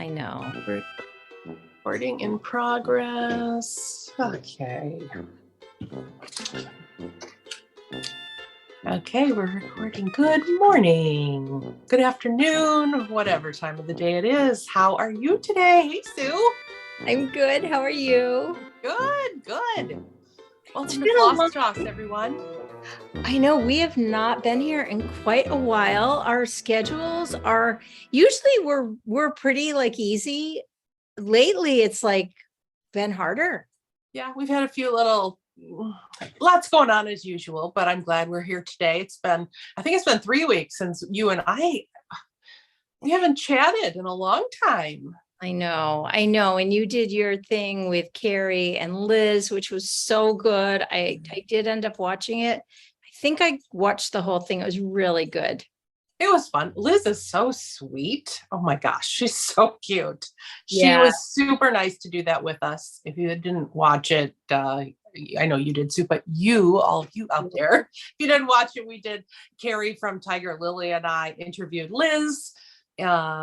I know. Recording in progress. Okay. Okay, we're recording. Good morning, good afternoon, whatever time of the day it is. How are you today? Hey, Sue. I'm good. How are you? Good. Welcome to been a long- Flosstube, everyone. I know we have not been here in quite a while. Our schedules are usually we're pretty like easy. Lately, it's like been harder. Yeah, we've had a few lots going on as usual, but I'm glad we're here today. I think it's been 3 weeks since you and we haven't chatted in a long time. I know. And you did your thing with Carrie and Liz, which was so good. I did end up watching it. I think I watched the whole thing. It was really good. It was fun. Liz is so sweet. Oh my gosh, she's so cute. She Yeah. was super nice to do that with us. If you didn't watch it, I know you did, Sue, but all of you out there, if you didn't watch it, we did. Carrie from Tiger Lily and I interviewed Liz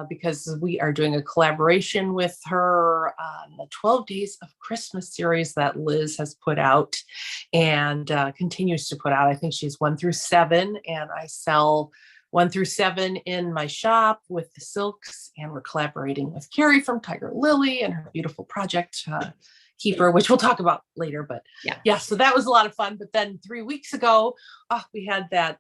because we are doing a collaboration with her on the 12 Days of Christmas series that Liz has put out and continues to put out. I think she's 1 through 7, and I sell 1 through 7 in my shop with the silks, and we're collaborating with Carrie from Tiger Lily and her beautiful project Keeper, which we'll talk about later. But yeah, so that was a lot of fun. But then 3 weeks ago, we had that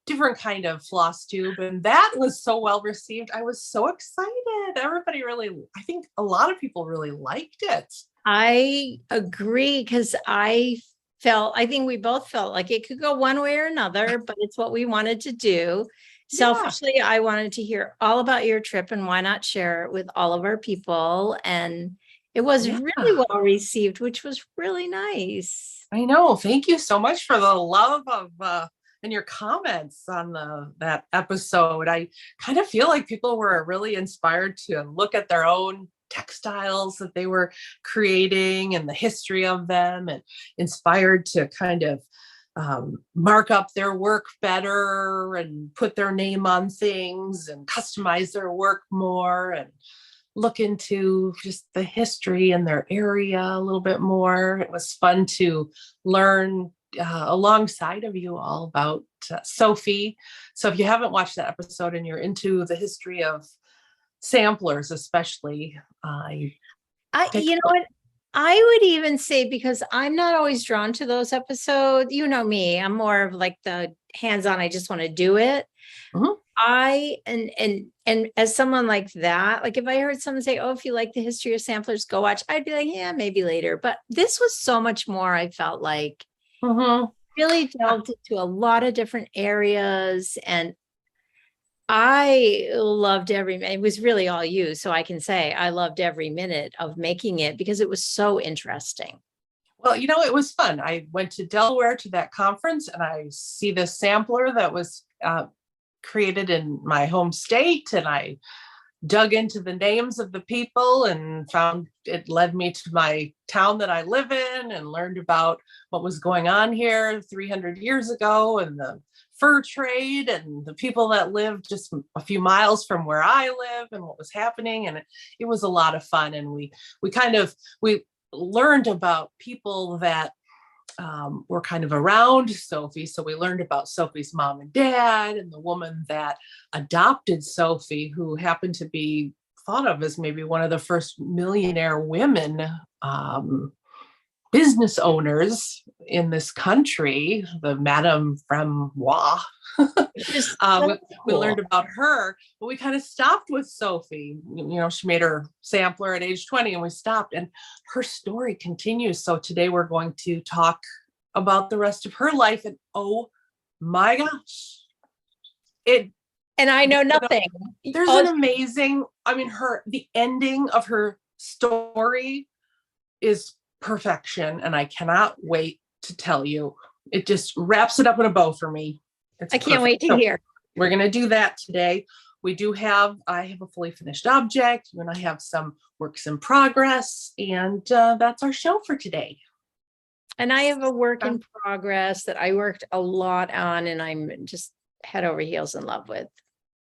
different kind of Flosstube, and that was so well received. I was so excited. Everybody I think a lot of people really liked it. I agree, because I think we both felt like it could go one way or another, but it's what we wanted to do. Selfishly, I wanted to hear all about your trip, and why not share it with all of our people. And it was really well received, which was really nice. I know. Thank you so much for the love of and your comments on that episode. I kind of feel like people were really inspired to look at their own textiles that they were creating and the history of them, and inspired to kind of mark up their work better and put their name on things and customize their work more and look into just the history in their area a little bit more. It was fun to learn alongside of you all about Sophie. So if you haven't watched that episode and you're into the history of samplers, especially, you know what? I would even say, because I'm not always drawn to those episodes. You know me, I'm more of like the hands-on, I just want to do it. Mm-hmm. And as someone like that, like if I heard someone say, oh, if you like the history of samplers, go watch, I'd be like, yeah, maybe later. But this was so much more. I felt like really delved into a lot of different areas, and I loved it was really all you. So I can say I loved every minute of making it, because it was so interesting. Well, it was fun. I went to Delaware to that conference, and I see this sampler that was created in my home state, and I dug into the names of the people and found it led me to my town that I live in, and learned about what was going on here 300 years ago, and the fur trade, and the people that lived just a few miles from where I live, and what was happening. And it was a lot of fun. And we learned about people that were kind of around Sophie. So we learned about Sophie's mom and dad, and the woman that adopted Sophie, who happened to be thought of as maybe one of the first millionaire women business owners in this country, the Madame Fremois. We learned about her, but we kind of stopped with Sophie. She made her sampler at age 20, and we stopped, and her story continues. So today we're going to talk about the rest of her life, and oh my gosh, and I know nothing. There's an amazing, the ending of her story is perfection, and I cannot wait to tell you. It just wraps it up in a bow for me. I can't wait to hear. We're going to do that today. I have a fully finished object. You and I have some works in progress, and that's our show for today. And I have a work in progress that I worked a lot on, and I'm just head over heels in love with.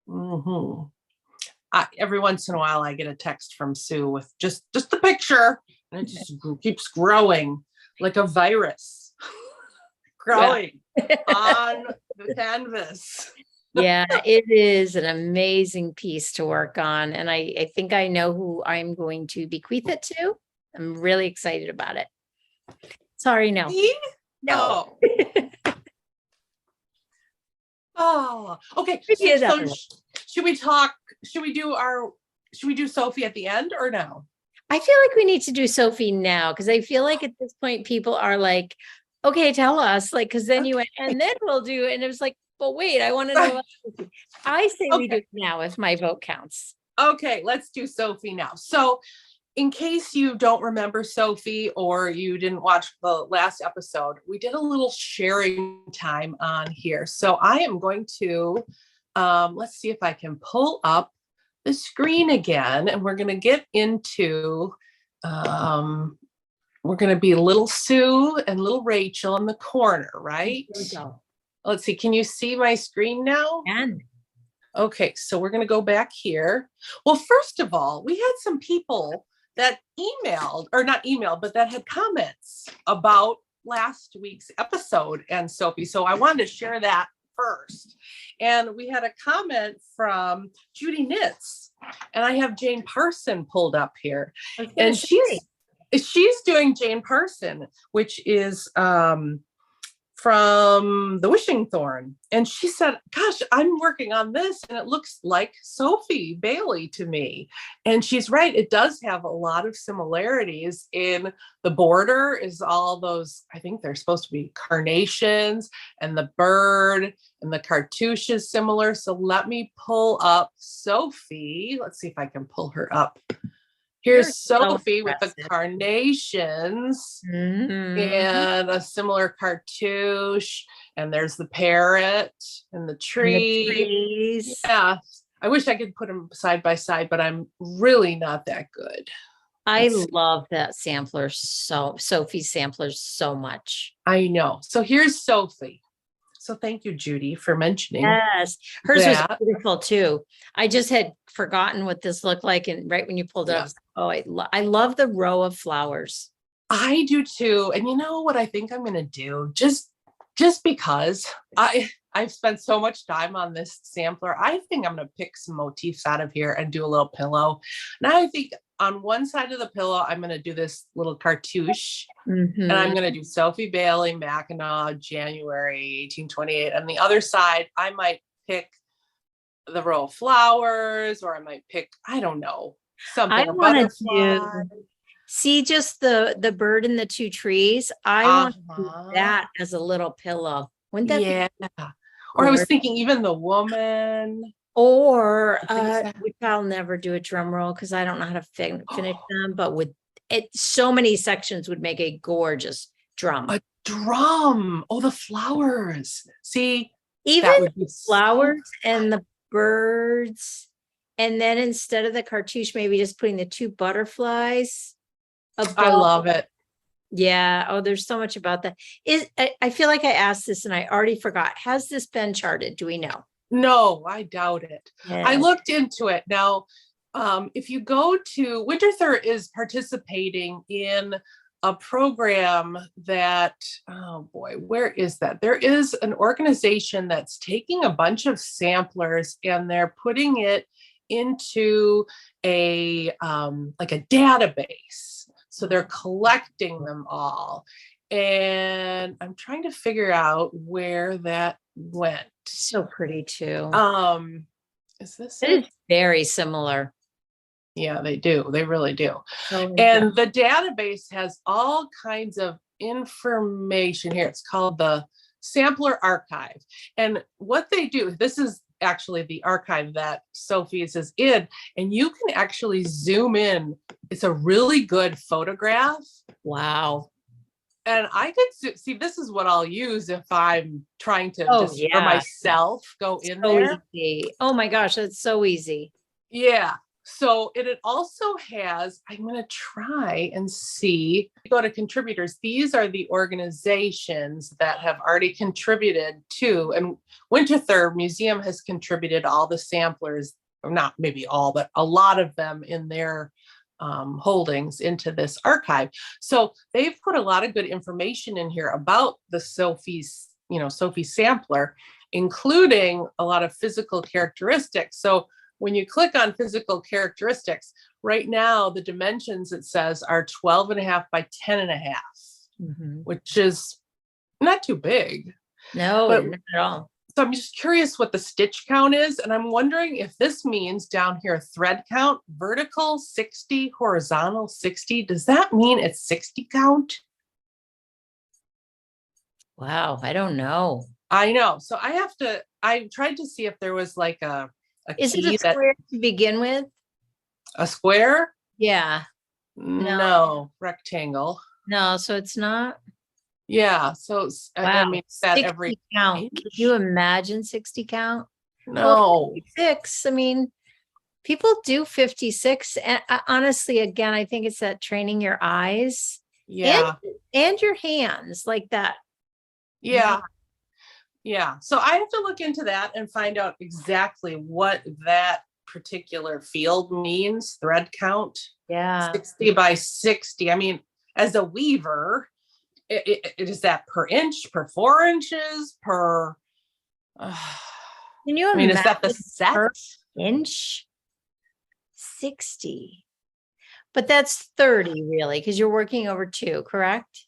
Mm-hmm. every once in a while I get a text from Sue with just the picture, and it just keeps growing like a virus growing on the canvas. Yeah, it is an amazing piece to work on. And I think I know who I'm going to bequeath it to. I'm really excited about it. Sorry, no. Me? No. Oh, okay. So should we do Sophie at the end or no? I feel like we need to do Sophie now, because I feel like at this point people are like, okay, tell us, like, because then you went, and then we'll do it. And it was like, but wait, I want to know about Sophie. I say we do it now if my vote counts. Okay, let's do Sophie now. So in case you don't remember Sophie or you didn't watch the last episode, we did a little sharing time on here. So I am going to, let's see if I can pull up the screen again, and we're going to get into, we're going to be little Sue and little Rachel in the corner, right? Let's see. Can you see my screen now? And okay, so we're going to go back here. Well, first of all, we had some people that emailed, or not emailed, but that had comments about last week's episode and Sophie. So I wanted to share that first. And we had a comment from Judy Knits, and I have Jane Parson pulled up here. And she's doing Jane Parson, which is from the Wishing Thorn. And she said, gosh, I'm working on this and it looks like Sophie Bailly to me. And she's right. It does have a lot of similarities. In the border is all those, I think they're supposed to be carnations, and the bird and the cartouche is similar. So let me pull up Sophie. Let's see if I can pull her up. Here's Sophie with the carnations and a similar cartouche. And there's the parrot and the tree. Yeah. I wish I could put them side by side, but I'm really not that good. I love that sampler. Sophie's sampler so much. I know. So here's Sophie. So thank you, Judy, for mentioning. Yes, hers was beautiful too. I just had forgotten what this looked like, and right when you pulled it up, oh, I love the row of flowers. I do too. And you know what I think I'm going to do? Just because I've spent so much time on this sampler, I think I'm going to pick some motifs out of here and do a little pillow. Now I think on one side of the pillow, I'm going to do this little cartouche, and I'm going to do Sophie Bailly, Mackinac, January 1828. On the other side, I might pick the row of flowers, or I might pick, I don't know, something. I want to see just the bird and the two trees. I want to do that as a little pillow. Wouldn't that be? Or I was thinking even the woman. Or which I'll never do a drum roll because I don't know how to finish them, but with it, so many sections would make a gorgeous drum. A drum. Oh, the flowers. See, even flowers and the birds. And then instead of the cartouche, maybe just putting the two butterflies above. I love it. Yeah. Oh, there's so much about that. I feel like I asked this and I already forgot. Has this been charted? Do we know? No, I doubt it. Yeah. I looked into it. Now, if you go to Winterthur is participating in a program that, oh boy, where is that? There is an organization that's taking a bunch of samplers and they're putting it into a like a database. So they're collecting them all. And I'm trying to figure out where that went. So pretty too. Is this it? Is very similar. Yeah, they do. They really do. And the database has all kinds of information here. It's called the Sampler Archive. And what they do, this is actually the archive that Sophie's is in, and you can actually zoom in. It's a really good photograph. Wow. And I could see, this is what I'll use if I'm trying to for myself go in there. Easy. Oh my gosh, that's so easy. Yeah. So it also has, I'm going to try and see, go to contributors. These are the organizations that have already contributed to, and Winterthur Museum has contributed all the samplers not maybe all, but a lot of them in their holdings into this archive. So they've put a lot of good information in here about the Sophie sampler, including a lot of physical characteristics. So when you click on physical characteristics, right now, the dimensions it says are 12.5 by 10.5, which is not too big. No, not at all. So I'm just curious what the stitch count is. And I'm wondering if this means down here, thread count, vertical 60, horizontal 60. Does that mean it's 60 count? Wow, I don't know. I know. So I tried to see if there was like a Is it a square to begin with? A square? Yeah. No, rectangle. No, so it's not. Yeah. So Wow. I mean, that 60 every count. inch? Could you imagine 60 count? No. Well, 56. I mean, people do 56. And honestly, again, I think it's that training your eyes. Yeah. And your hands like that. Yeah. Yeah. So I have to look into that and find out exactly what that particular field means, thread count. Yeah. 60 by 60. I mean, as a weaver, it is that per inch, per 4 inches, per. Can you imagine? Is that the set? Per inch? 60. But that's 30 really, because you're working over 2, correct?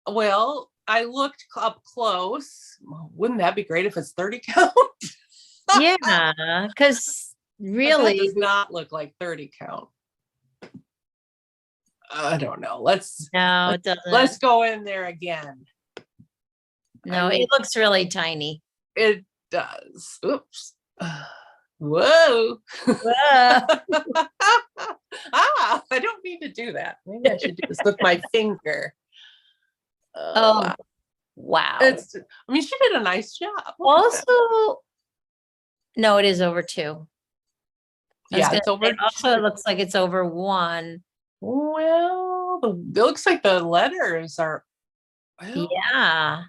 Well, I looked up close. Wouldn't that be great if it's 30 count? Yeah, because really, it does not look like 30 count. I don't know. it doesn't. Let's go in there again. No, it looks really tiny. It does. Oops. Whoa. I don't mean to do that. Maybe I should do this with my finger. Oh, wow. I mean, she did a nice job. Also, no, it is over 2. Yeah, it's over. Also, it looks like it's over 1. Well, it looks like the letters are. Well, yeah.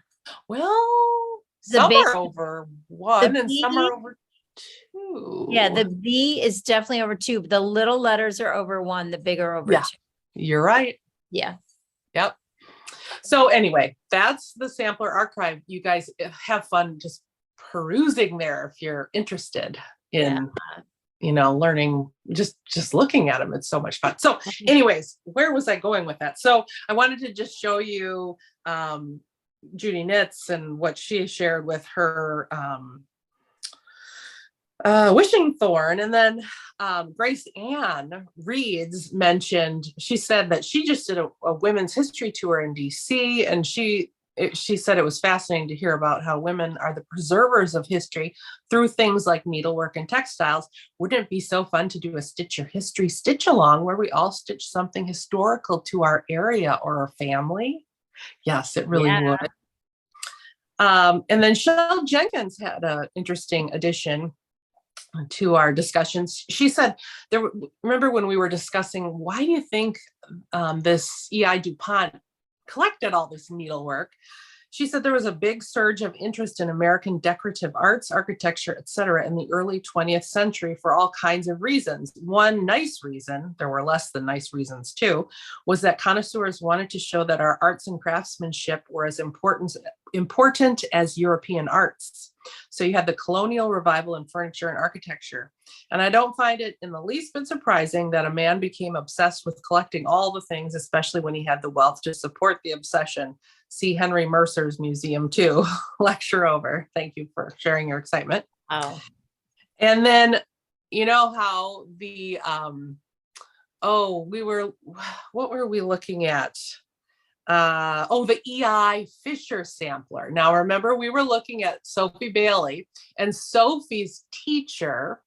Well, some are over 1 and some are over 2. Yeah, the B is definitely over 2. But the little letters are over 1. The bigger over 2. You're right. Yeah. Yep. So anyway, that's the sampler archive. You guys have fun just perusing there if you're interested in learning, just looking at them. It's so much fun. So anyways, where was I going with that? So I wanted to just show you Judy Knits and what she shared with her wishing thorn. And then Grace Ann Reeds mentioned, she said that she just did a women's history tour in DC, and she said it was fascinating to hear about how women are the preservers of history through things like needlework and textiles. Wouldn't it be so fun to do a Stitch Your History Stitch-along where we all stitch something historical to our area or our family? Yes, it really would. And then Shell Jenkins had an interesting addition to our discussions. She said, remember when we were discussing, why do you think this E.I. DuPont collected all this needlework? She said there was a big surge of interest in American decorative arts, architecture, etc. in the early 20th century for all kinds of reasons. One nice reason, there were less than nice reasons too, was that connoisseurs wanted to show that our arts and craftsmanship were as important as European arts. So you had the colonial revival in furniture and architecture. And I don't find it in the least bit surprising that a man became obsessed with collecting all the things, especially when he had the wealth to support the obsession. See Henry Mercer's museum too. Lecture over. Thank you for sharing your excitement. Oh. And then, you know how the, what were we looking at? The E.I. Fisher sampler. Now, remember, we were looking at Sophie Bailly, and Sophie's teacher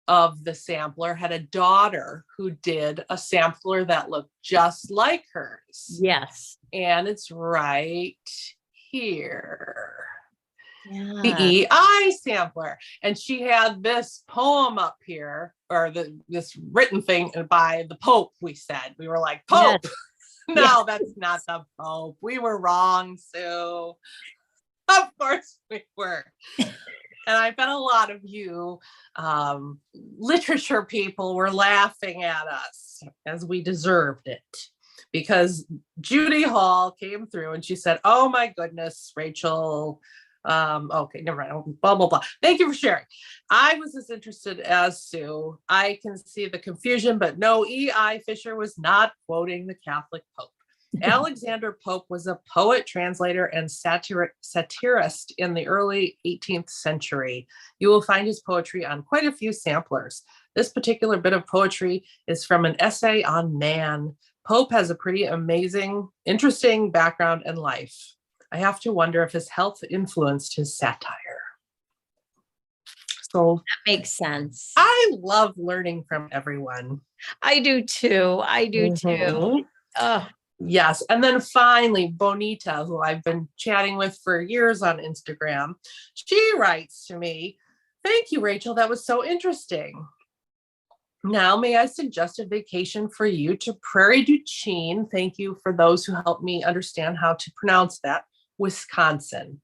of the sampler had a daughter who did a sampler that looked just like hers. Yes. And it's right here. Yeah. The E.I. sampler. And she had this poem up here, or this written thing by the Pope, we said. We were like, Pope! Yes. No, that's not the Pope. We were wrong, Sue. Of course we were. And I bet a lot of you literature people were laughing at us, as we deserved it, because Judy Hall came through and she said, "Oh my goodness, Rachel, okay, never mind, blah blah blah, thank you for sharing. I was as interested as Sue. I can see the confusion, but no, E.I. Fisher was not quoting the Catholic Pope. Alexander Pope was a poet, translator, and satirist in the early 18th century. You will find his poetry on quite a few samplers. This particular bit of poetry is from an essay on man. Pope has a pretty amazing, interesting background and life. I have to wonder if his health influenced his satire." So that makes sense. I love learning from everyone. I do too. Mhm. Oh, Yes. And then finally, Bonita, who I've been chatting with for years on Instagram, she writes to me, "Thank you, Rachel. That was so interesting. Now, may I suggest a vacation for you to Prairie du Chien? Thank you for those who helped me understand how to pronounce that, Wisconsin."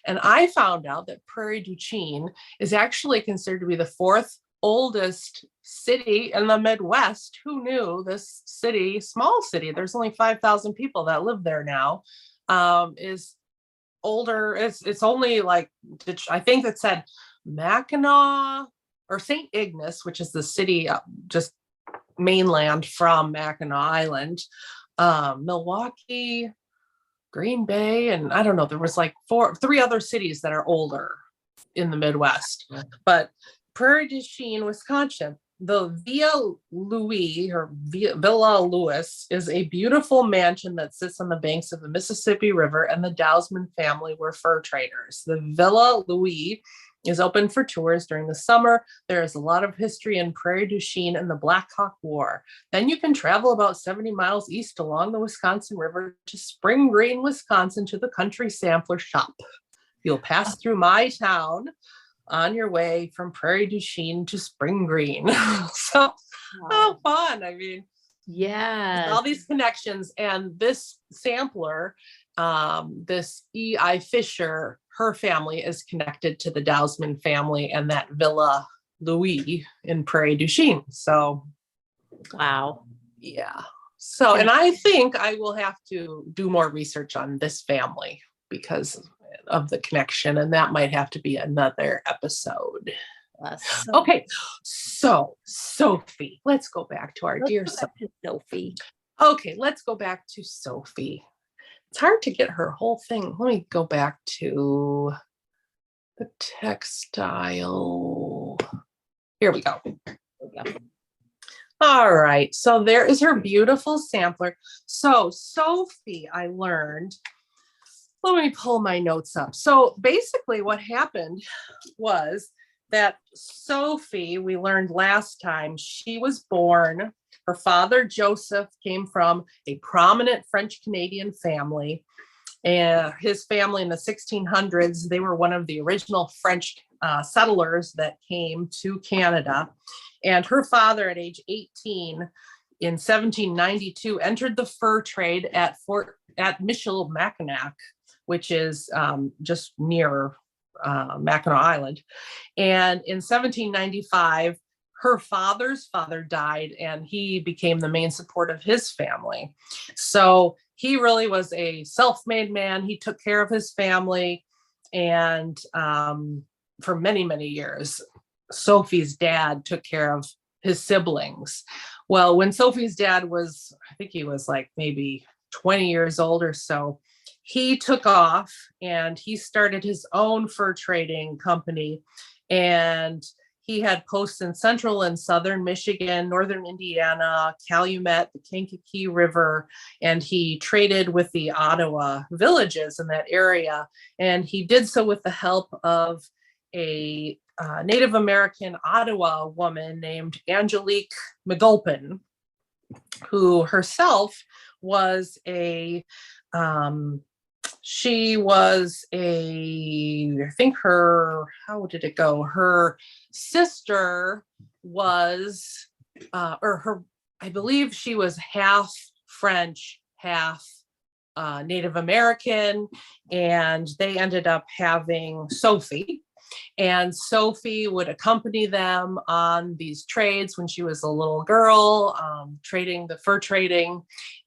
And I found out that Prairie du Chien is actually considered to be the fourth oldest city in the Midwest. Who knew? This city, small city, there's only 5,000 people that live there now, is older. It's only like, I think it said Mackinac or St. Ignace, which is the city just mainland from Mackinac Island, Milwaukee, Green Bay, and I don't know, there was like three other cities that are older in the Midwest. But Prairie du Chien, Wisconsin, the Villa Louis is a beautiful mansion that sits on the banks of the Mississippi River, and the Dousman family were fur traders. The Villa Louis is open for tours during the summer. There is a lot of history in Prairie du Chien and the Black Hawk War. Then you can travel about 70 miles east along the Wisconsin River to Spring Green, Wisconsin, to the Country Sampler Shop. You'll pass through my town on your way from Prairie du Chien to Spring Green. So, how fun. I mean, yeah, all these connections. And this sampler, this E.I. Fisher, her family is connected to the Dousman family and that Villa Louis in Prairie du Chien. So, wow. Yeah. So, and I think I will have to do more research on this family because of the connection, and that might have to be another episode. Okay, so Sophie, let's go back to our dear Sophie. Okay, let's go back to Sophie. It's hard to get her whole thing. Let me go back to the textile. Here we go. All right, so there is her beautiful sampler. So Sophie, I learned, let me pull my notes up. So basically what happened was that Sophie, we learned last time, she was born, her father Joseph came from a prominent French-Canadian family. And his family in the 1600s, they were one of the original French settlers that came to Canada. And her father at age 18 in 1792 entered the fur trade at Michilimackinac, which is just near Mackinac Island. And in 1795, her father's father died and he became the main support of his family. So he really was a self-made man. He took care of his family. And for many, many years, Sophie's dad took care of his siblings. Well, when Sophie's dad was, I think he was like maybe 20 years old or so, he took off and he started his own fur trading company. And he had posts in central and southern Michigan, northern Indiana, Calumet, the Kankakee River, and he traded with the Ottawa villages in that area. And he did so with the help of a Native American Ottawa woman named Angelique McGulpin, who herself was I think how did it go? Her sister was, I believe she was half French, half Native American, and they ended up having Sophie. And Sophie would accompany them on these trades when she was a little girl, trading the fur trading.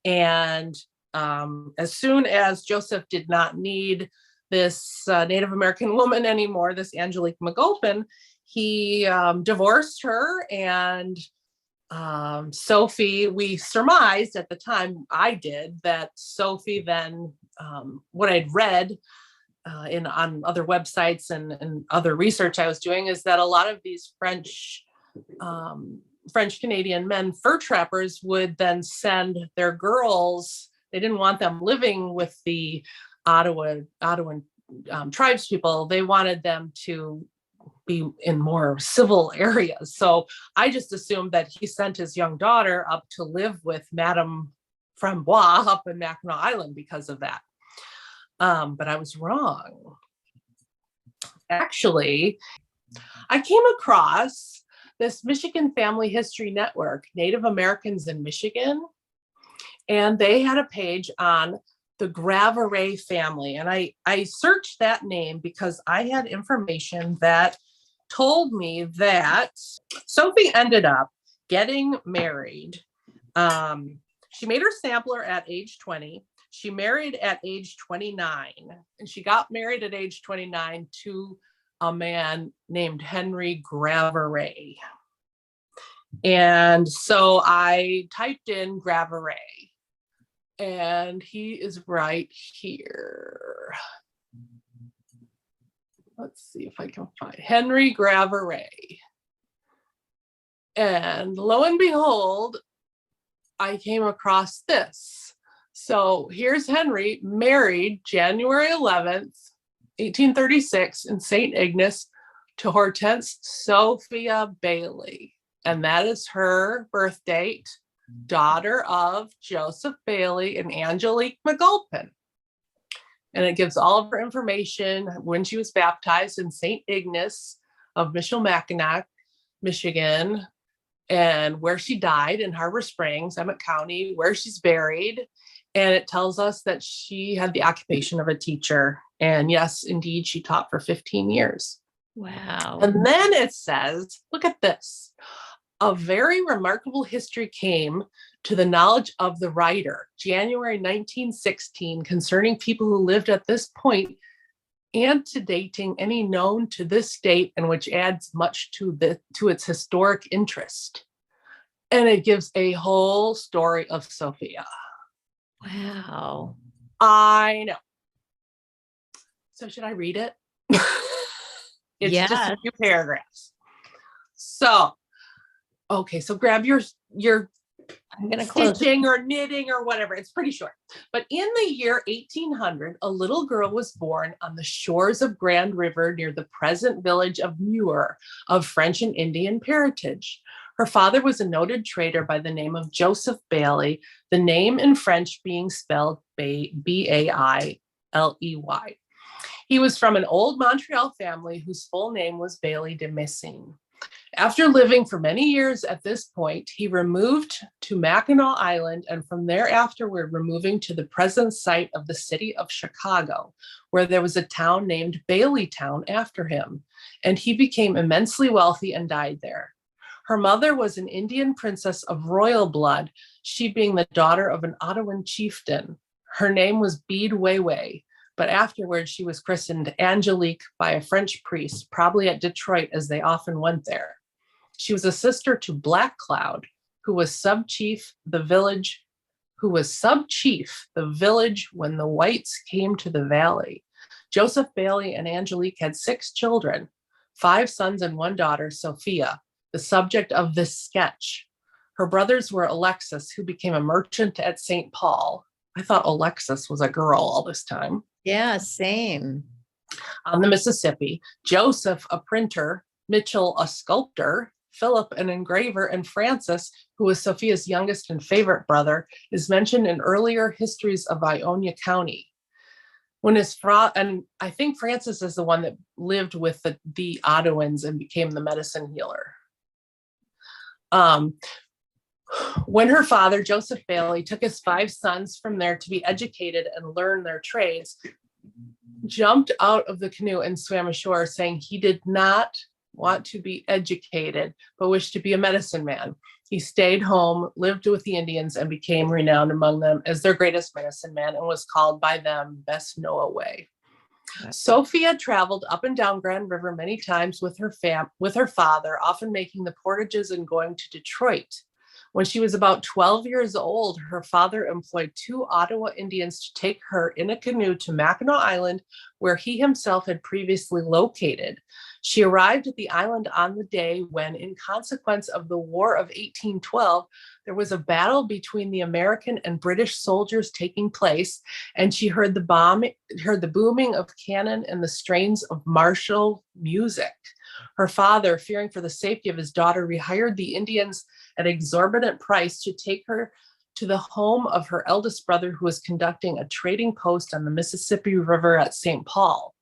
And as soon as Joseph did not need this Native American woman anymore, this Angelique McGulpin, he divorced her. And Sophie, we surmised at the time, I did, that Sophie then, what I'd read on other websites and other research I was doing, is that a lot of these French Canadian men fur trappers would then send their girls. They didn't want them living with the Ottoman tribes people. They wanted them to be in more civil areas. So I just assumed that he sent his young daughter up to live with Madame Frambois up in Mackinac Island because of that. But I was wrong. Actually, I came across this Michigan Family History Network, Native Americans in Michigan, and they had a page on the Gravere family. And I searched that name because I had information that told me that Sophie ended up getting married. She made her sampler at age 20. She married at age 29, and she got married at age 29 to a man named Henry Gravere. And so I typed in Gravere, and he is right here. Let's see if I can find Henry Gravere. And lo and behold, I came across this. So here's Henry, married January 11th, 1836 in St. Ignace to Hortense Sophia Bailly. And that is her birth date, daughter of Joseph Bailly and Angelique McGulpin. And it gives all of her information when she was baptized in St. Ignace of Michilimackinac, Michigan, and where she died in Harbor Springs, Emmett County, where she's buried. And it tells us that she had the occupation of a teacher. And yes, indeed, she taught for 15 years. Wow. And then it says, look at this. A very remarkable history came to the knowledge of the writer, January 1916, concerning people who lived at this point, antedating any known to this date, and which adds much to its historic interest. And it gives a whole story of Sophia. Wow. I know. So should I read it? It's just a few paragraphs. So, okay, so grab your I'm going to close stitching or knitting or whatever. It's pretty short. But in the year 1800, a little girl was born on the shores of Grand River near the present village of Muir, of French and Indian parentage. Her father was a noted trader by the name of Joseph Bailly, the name in French being spelled Bailey. He was from an old Montreal family whose full name was Bailly de Messine. After living for many years at this point, he removed to Mackinac Island, and from there afterward removing to the present site of the city of Chicago, where there was a town named Baileytown after him, and he became immensely wealthy and died there. Her mother was an Indian princess of royal blood, she being the daughter of an Ottoman chieftain. Her name was Bead Weiwei, but afterwards she was christened Angelique by a French priest, probably at Detroit, as they often went there. She was a sister to Black Cloud, who was sub-chief the village when the whites came to the valley. Joseph Bailly and Angelique had 6 children, 5 sons and 1 daughter, Sophia, the subject of this sketch. Her brothers were Alexis, who became a merchant at St. Paul. I thought Alexis was a girl all this time. Yeah, same. On the Mississippi, Joseph, a printer, Mitchell, a sculptor, Philip, an engraver, and Francis, who was Sophia's youngest and favorite brother, is mentioned in earlier histories of Ionia County. And I think Francis is the one that lived with the Ottawans and became the medicine healer. When her father, Joseph Bailly, took his 5 sons from there to be educated and learn their trades, jumped out of the canoe and swam ashore, saying he did not want to be educated, but wished to be a medicine man. He stayed home, lived with the Indians, and became renowned among them as their greatest medicine man, and was called by them Best Know Away. Sophie had traveled up and down Grand River many times with her father, often making the portages and going to Detroit. When she was about 12 years old, her father employed 2 Ottawa Indians to take her in a canoe to Mackinac Island, where he himself had previously located. She arrived at the island on the day when, in consequence of the War of 1812, there was a battle between the American and British soldiers taking place, and she heard the booming of cannon and the strains of martial music. Her father, fearing for the safety of his daughter, rehired the Indians at an exorbitant price to take her to the home of her eldest brother, who was conducting a trading post on the Mississippi River at St. Paul.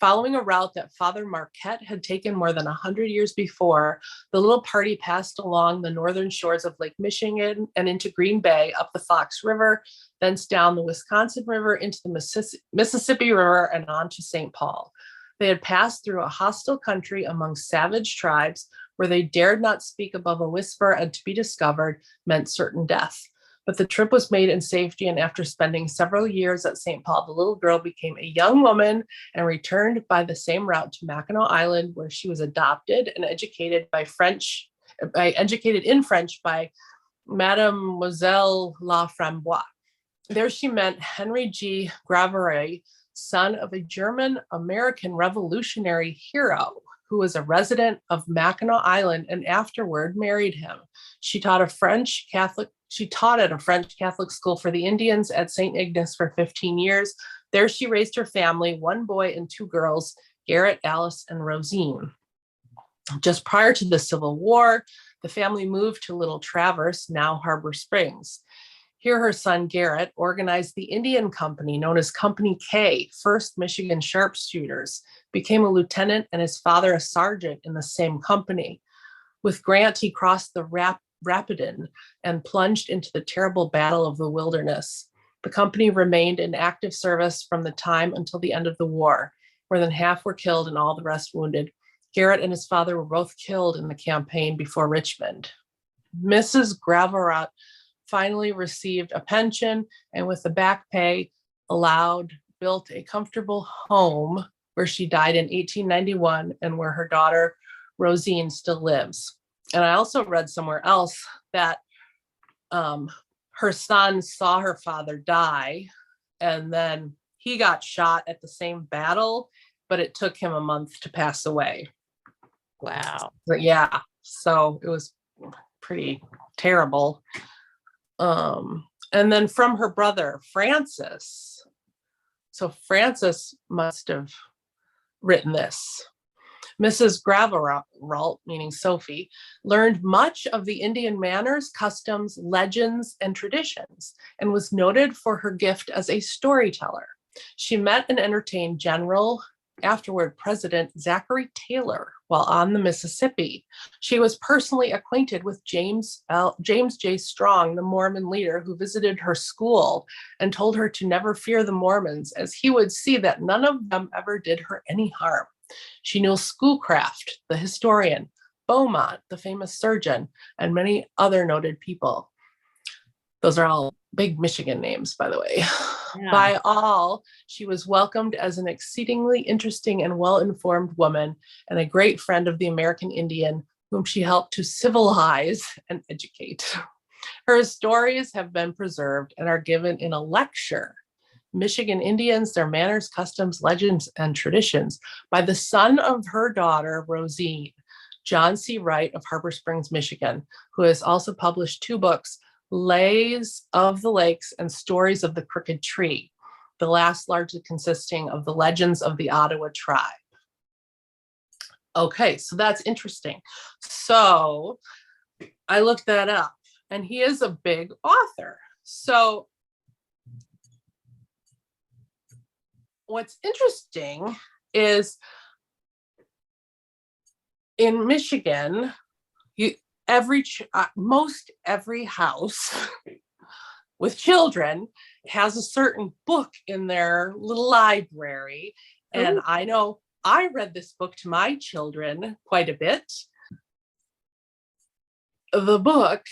Following a route that Father Marquette had taken more than 100 years before, the little party passed along the northern shores of Lake Michigan and into Green Bay, up the Fox River, thence down the Wisconsin River into the Mississippi River and on to St. Paul. They had passed through a hostile country among savage tribes where they dared not speak above a whisper, and to be discovered meant certain death. But the trip was made in safety, and after spending several years at St. Paul, the little girl became a young woman and returned by the same route to Mackinac Island, where she was adopted and educated in French by Mademoiselle Laframboise. There she met Henry G. Gravere, son of a German-American revolutionary hero who was a resident of Mackinac Island, and afterward married him. She taught at a French Catholic school for the Indians at St. Ignace for 15 years. There she raised her family, 1 boy and 2 girls, Garrett, Alice, and Rosine. Just prior to the Civil War, the family moved to Little Traverse, now Harbor Springs. Here, her son Garrett organized the Indian Company, known as Company K, 1st Michigan Sharpshooters, became a lieutenant, and his father a sergeant in the same company. With Grant, he crossed the Rapidan and plunged into the terrible Battle of the Wilderness. The company remained in active service from the time until the end of the war. More than half were killed and all the rest wounded. Garrett and his father were both killed in the campaign before Richmond. Mrs. Gravere finally received a pension, and with the back pay allowed, built a comfortable home where she died in 1891 and where her daughter Rosine still lives. And I also read somewhere else that her son saw her father die, and then he got shot at the same battle, but it took him a month to pass away. Wow. But yeah, so it was pretty terrible. And then from her brother, Francis. So Francis must have written this. Mrs. Gravere, meaning Sophie, learned much of the Indian manners, customs, legends, and traditions, and was noted for her gift as a storyteller. She met and entertained General, afterward President Zachary Taylor while on the Mississippi. She was personally acquainted with James J. Strong, the Mormon leader, who visited her school and told her to never fear the Mormons, as he would see that none of them ever did her any harm. She knew Schoolcraft, the historian, Beaumont, the famous surgeon, and many other noted people. Those are all big Michigan names, by the way. Yeah. By all, she was welcomed as an exceedingly interesting and well-informed woman and a great friend of the American Indian, whom she helped to civilize and educate. Her stories have been preserved and are given in a lecture, Michigan Indians, Their Manners, Customs, Legends, and Traditions, by the son of her daughter, Rosine, John C. Wright of Harbor Springs, Michigan, who has also published 2 books, Lays of the Lakes and Stories of the Crooked Tree, the last largely consisting of the legends of the Ottawa tribe. Okay, so that's interesting. So I looked that up, and he is a big author. So what's interesting is in Michigan, most every house with children has a certain book in their little library. And I know I read this book to my children quite a bit. The book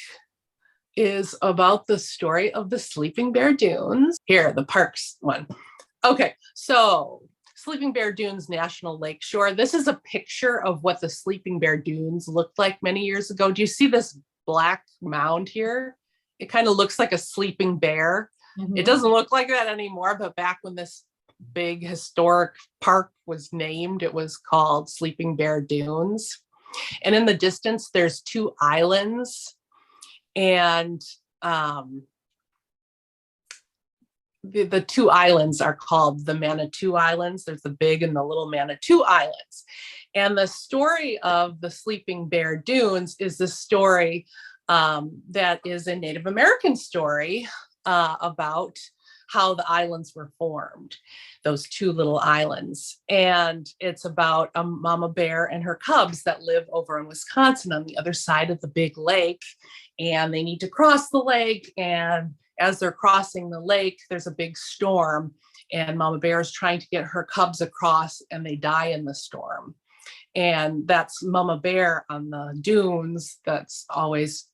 is about the story of the Sleeping Bear Dunes. Here, the parks one. Okay, so Sleeping Bear Dunes National Lake Shore. This is a picture of what the Sleeping Bear Dunes looked like many years ago. Do you see this black mound here? It kind of looks like a sleeping bear. Mm-hmm. It doesn't look like that anymore, but back when this big historic park was named, it was called Sleeping Bear Dunes. And in the distance, there's two islands. And the two islands are called the Manitou Islands. There's the big and the little Manitou Islands. And the story of the Sleeping Bear Dunes is the story that is a Native American story about how the islands were formed, those two little islands. And it's about a mama bear and her cubs that live over in Wisconsin on the other side of the big lake. And they need to cross the lake. And as they're crossing the lake, there's a big storm. And mama bear is trying to get her cubs across, and they die in the storm. And that's mama bear on the dunes. That's always,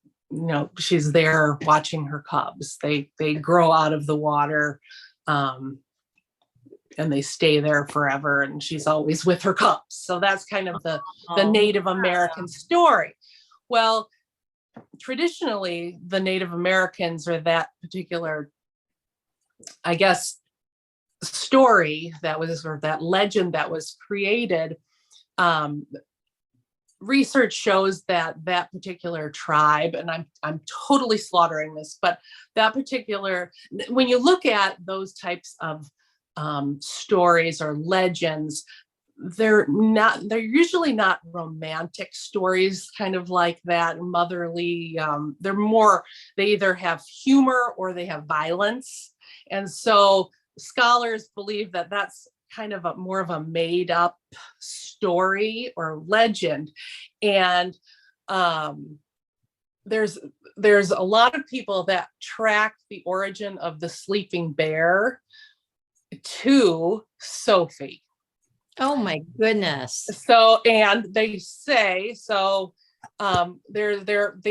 she's there watching her cubs. They grow out of the water, and they stay there forever. And she's always with her cubs. So that's kind of the Native American story. Well, traditionally, the Native Americans, or that particular, I guess, story that was, or that legend that was created, research shows that that particular tribe, and I'm totally slaughtering this, but that particular, when you look at those types of stories or legends, they're usually not romantic stories, kind of like that, motherly. They either have humor or they have violence. And so scholars believe that that's kind of more of a made up story or legend. And there's a lot of people that track the origin of the sleeping bear to Sophie. Oh my goodness. So, and they say, they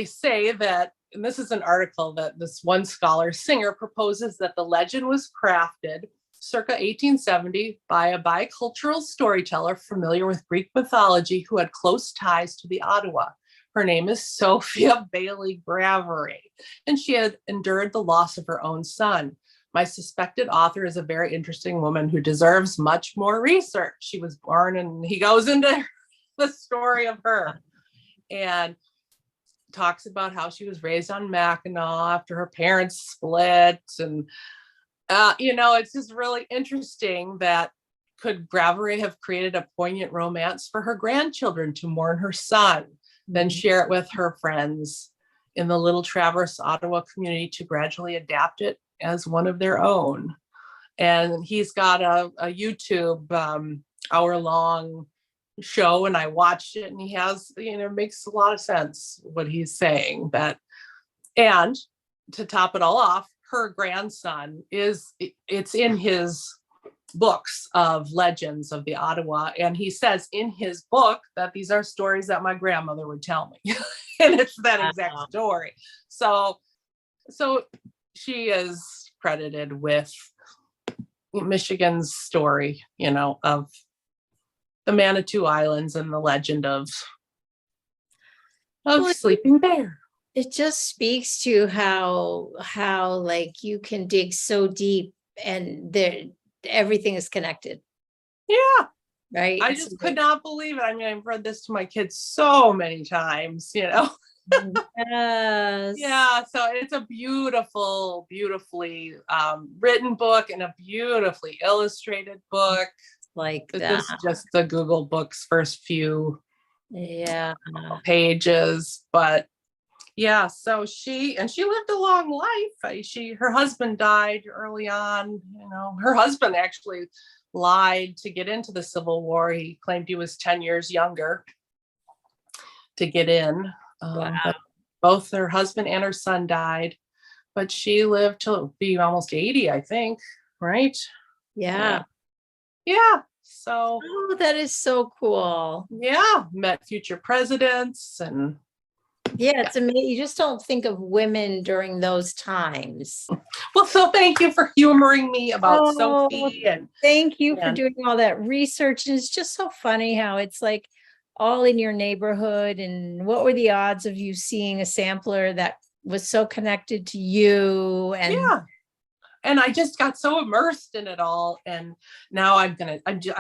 say that, and this is an article that this one scholar Singer proposes that the legend was crafted circa 1870 by a bicultural storyteller familiar with Greek mythology who had close ties to the Ottawa. Her name is Sophie Bailly Gravere, and she had endured the loss of her own son. My suspected author is a very interesting woman who deserves much more research. She was born, and he goes into the story of her and talks about how she was raised on Mackinac after her parents split. And, it's just really interesting that could Gravere have created a poignant romance for her grandchildren to mourn her son, then share it with her friends in the Little Traverse, Ottawa community to gradually adapt it as one of their own. And he's got a YouTube hour-long show, and I watched it, and he has, it makes a lot of sense what he's saying. And to top it all off, her grandson it's in his books of legends of the Ottawa, and he says in his book that these are stories that my grandmother would tell me. And it's that exact story. So she is credited with Michigan's story, of the Manitou Islands and the legend of Sleeping Bear. It just speaks to how like you can dig so deep and everything is connected. Yeah. Right. I just could not believe it. I mean, I've read this to my kids so many times, Yes. Yeah. So it's a beautifully written book and a beautifully illustrated book. Like this that. is just the Google Books first few pages, but yeah. So she lived a long life. Her husband died early on. Her husband actually lied to get into the Civil War. He claimed he was 10 years younger to get in. Wow. But both her husband and her son died but she lived to be almost 80, I think. Right? Yeah. Yeah. So, Oh, that is so cool. yeah, met future presidents and yeah, it's amazing. You just don't think of women during those times. Well, so thank you for humoring me about Oh, Sophie and thank you for doing all that research. And it's just so funny how it's like all in your neighborhood. And what were the odds of you seeing a sampler that was so connected to you? And yeah. And I just got so immersed in it all. And now I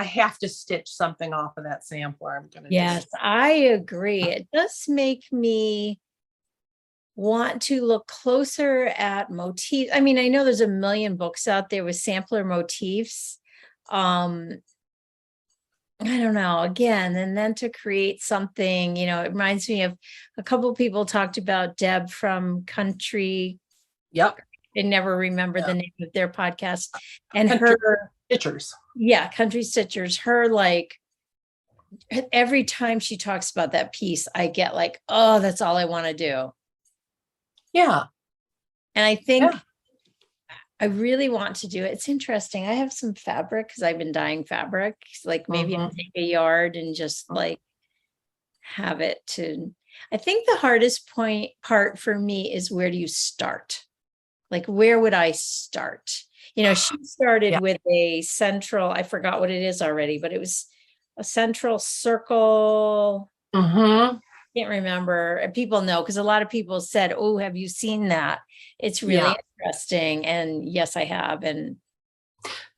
have to stitch something off of that sampler. I'm gonna yes, I agree. It does make me want to look closer at motifs. I mean, I know there's a million books out there with sampler motifs. I don't know, again, and then to create something, it reminds me of a couple of people talked about Deb from Country. Yep. I never remember the name of their podcast. And Country her Stitchers. Yeah, Country Stitchers. Her, like, every time she talks about that piece, I get like, oh, that's all I want to do. Yeah. And I think I really want to do it. It's interesting. I have some fabric because I've been dyeing fabric. Like maybe I'll take a yard and just like have it to. I think the hardest part for me is, where do you start? Like, where would I start? She started with a central, I forgot what it is already, but it was a central circle. Can't remember. And people know, because a lot of people said, oh, have you seen that? It's really interesting. And yes, I have. And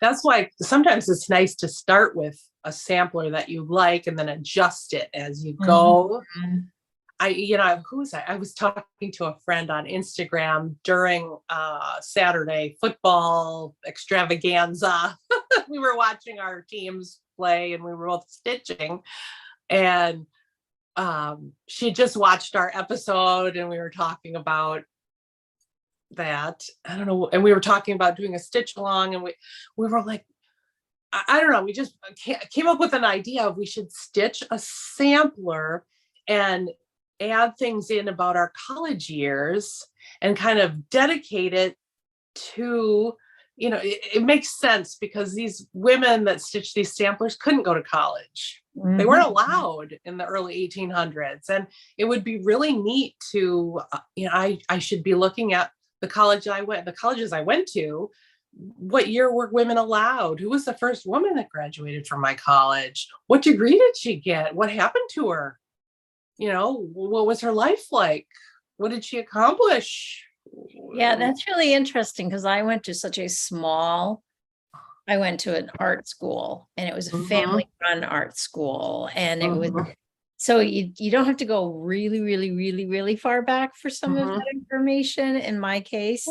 that's why sometimes it's nice to start with a sampler that you like and then adjust it as you go. I was talking to a friend on Instagram during Saturday football extravaganza. We were watching our teams play and we were both stitching, and she just watched our episode and we were talking about that. I don't know. And we were talking about doing a stitch along, and we were like, I don't know. We just came up with an idea of we should stitch a sampler and add things in about our college years and kind of dedicate it to, it makes sense because these women that stitched these samplers couldn't go to college. They weren't allowed in the early 1800s. And it would be really neat to, I should be looking at the colleges I went to. What year were women allowed? Who was the first woman that graduated from my college? What degree did she get? What happened to her? What was her life like? What did she accomplish? Yeah, that's really interesting, because I went to an art school, and it was a family run art school. And it was, so you don't have to go really, really, really, really far back for some of that information in my case.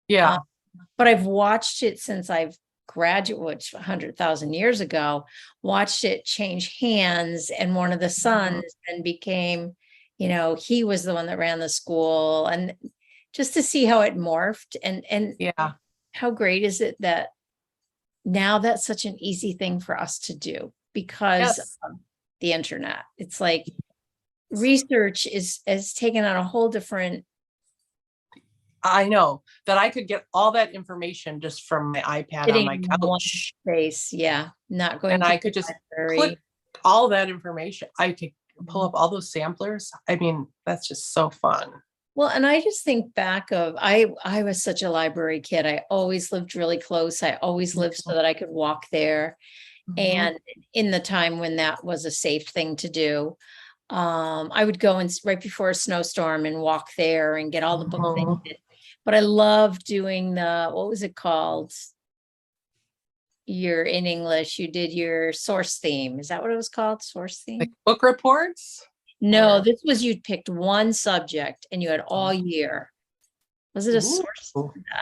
Yeah. But I've watched it since I've graduated, which 100,000 years ago, watched it change hands. And one of the sons then became, he was the one that ran the school, and just to see how it morphed. And how great is it that now that's such an easy thing for us to do because of the internet. It's like research is taken on a whole different. I know that I could get all that information just from my iPad on my couch. Space, not going. And I could just click all that information. I could pull up all those samplers. I mean, that's just so fun. Well, and I just think back of, I was such a library kid. I always lived really close. I always lived so that I could walk there. And in the time when that was a safe thing to do, I would go right before a snowstorm and walk there and get all the books. But I love doing what was it called? You're in English, you did your source theme. Is that what it was called? Source theme? Like book reports? No, this was, you'd picked one subject and you had all year. Was it a source?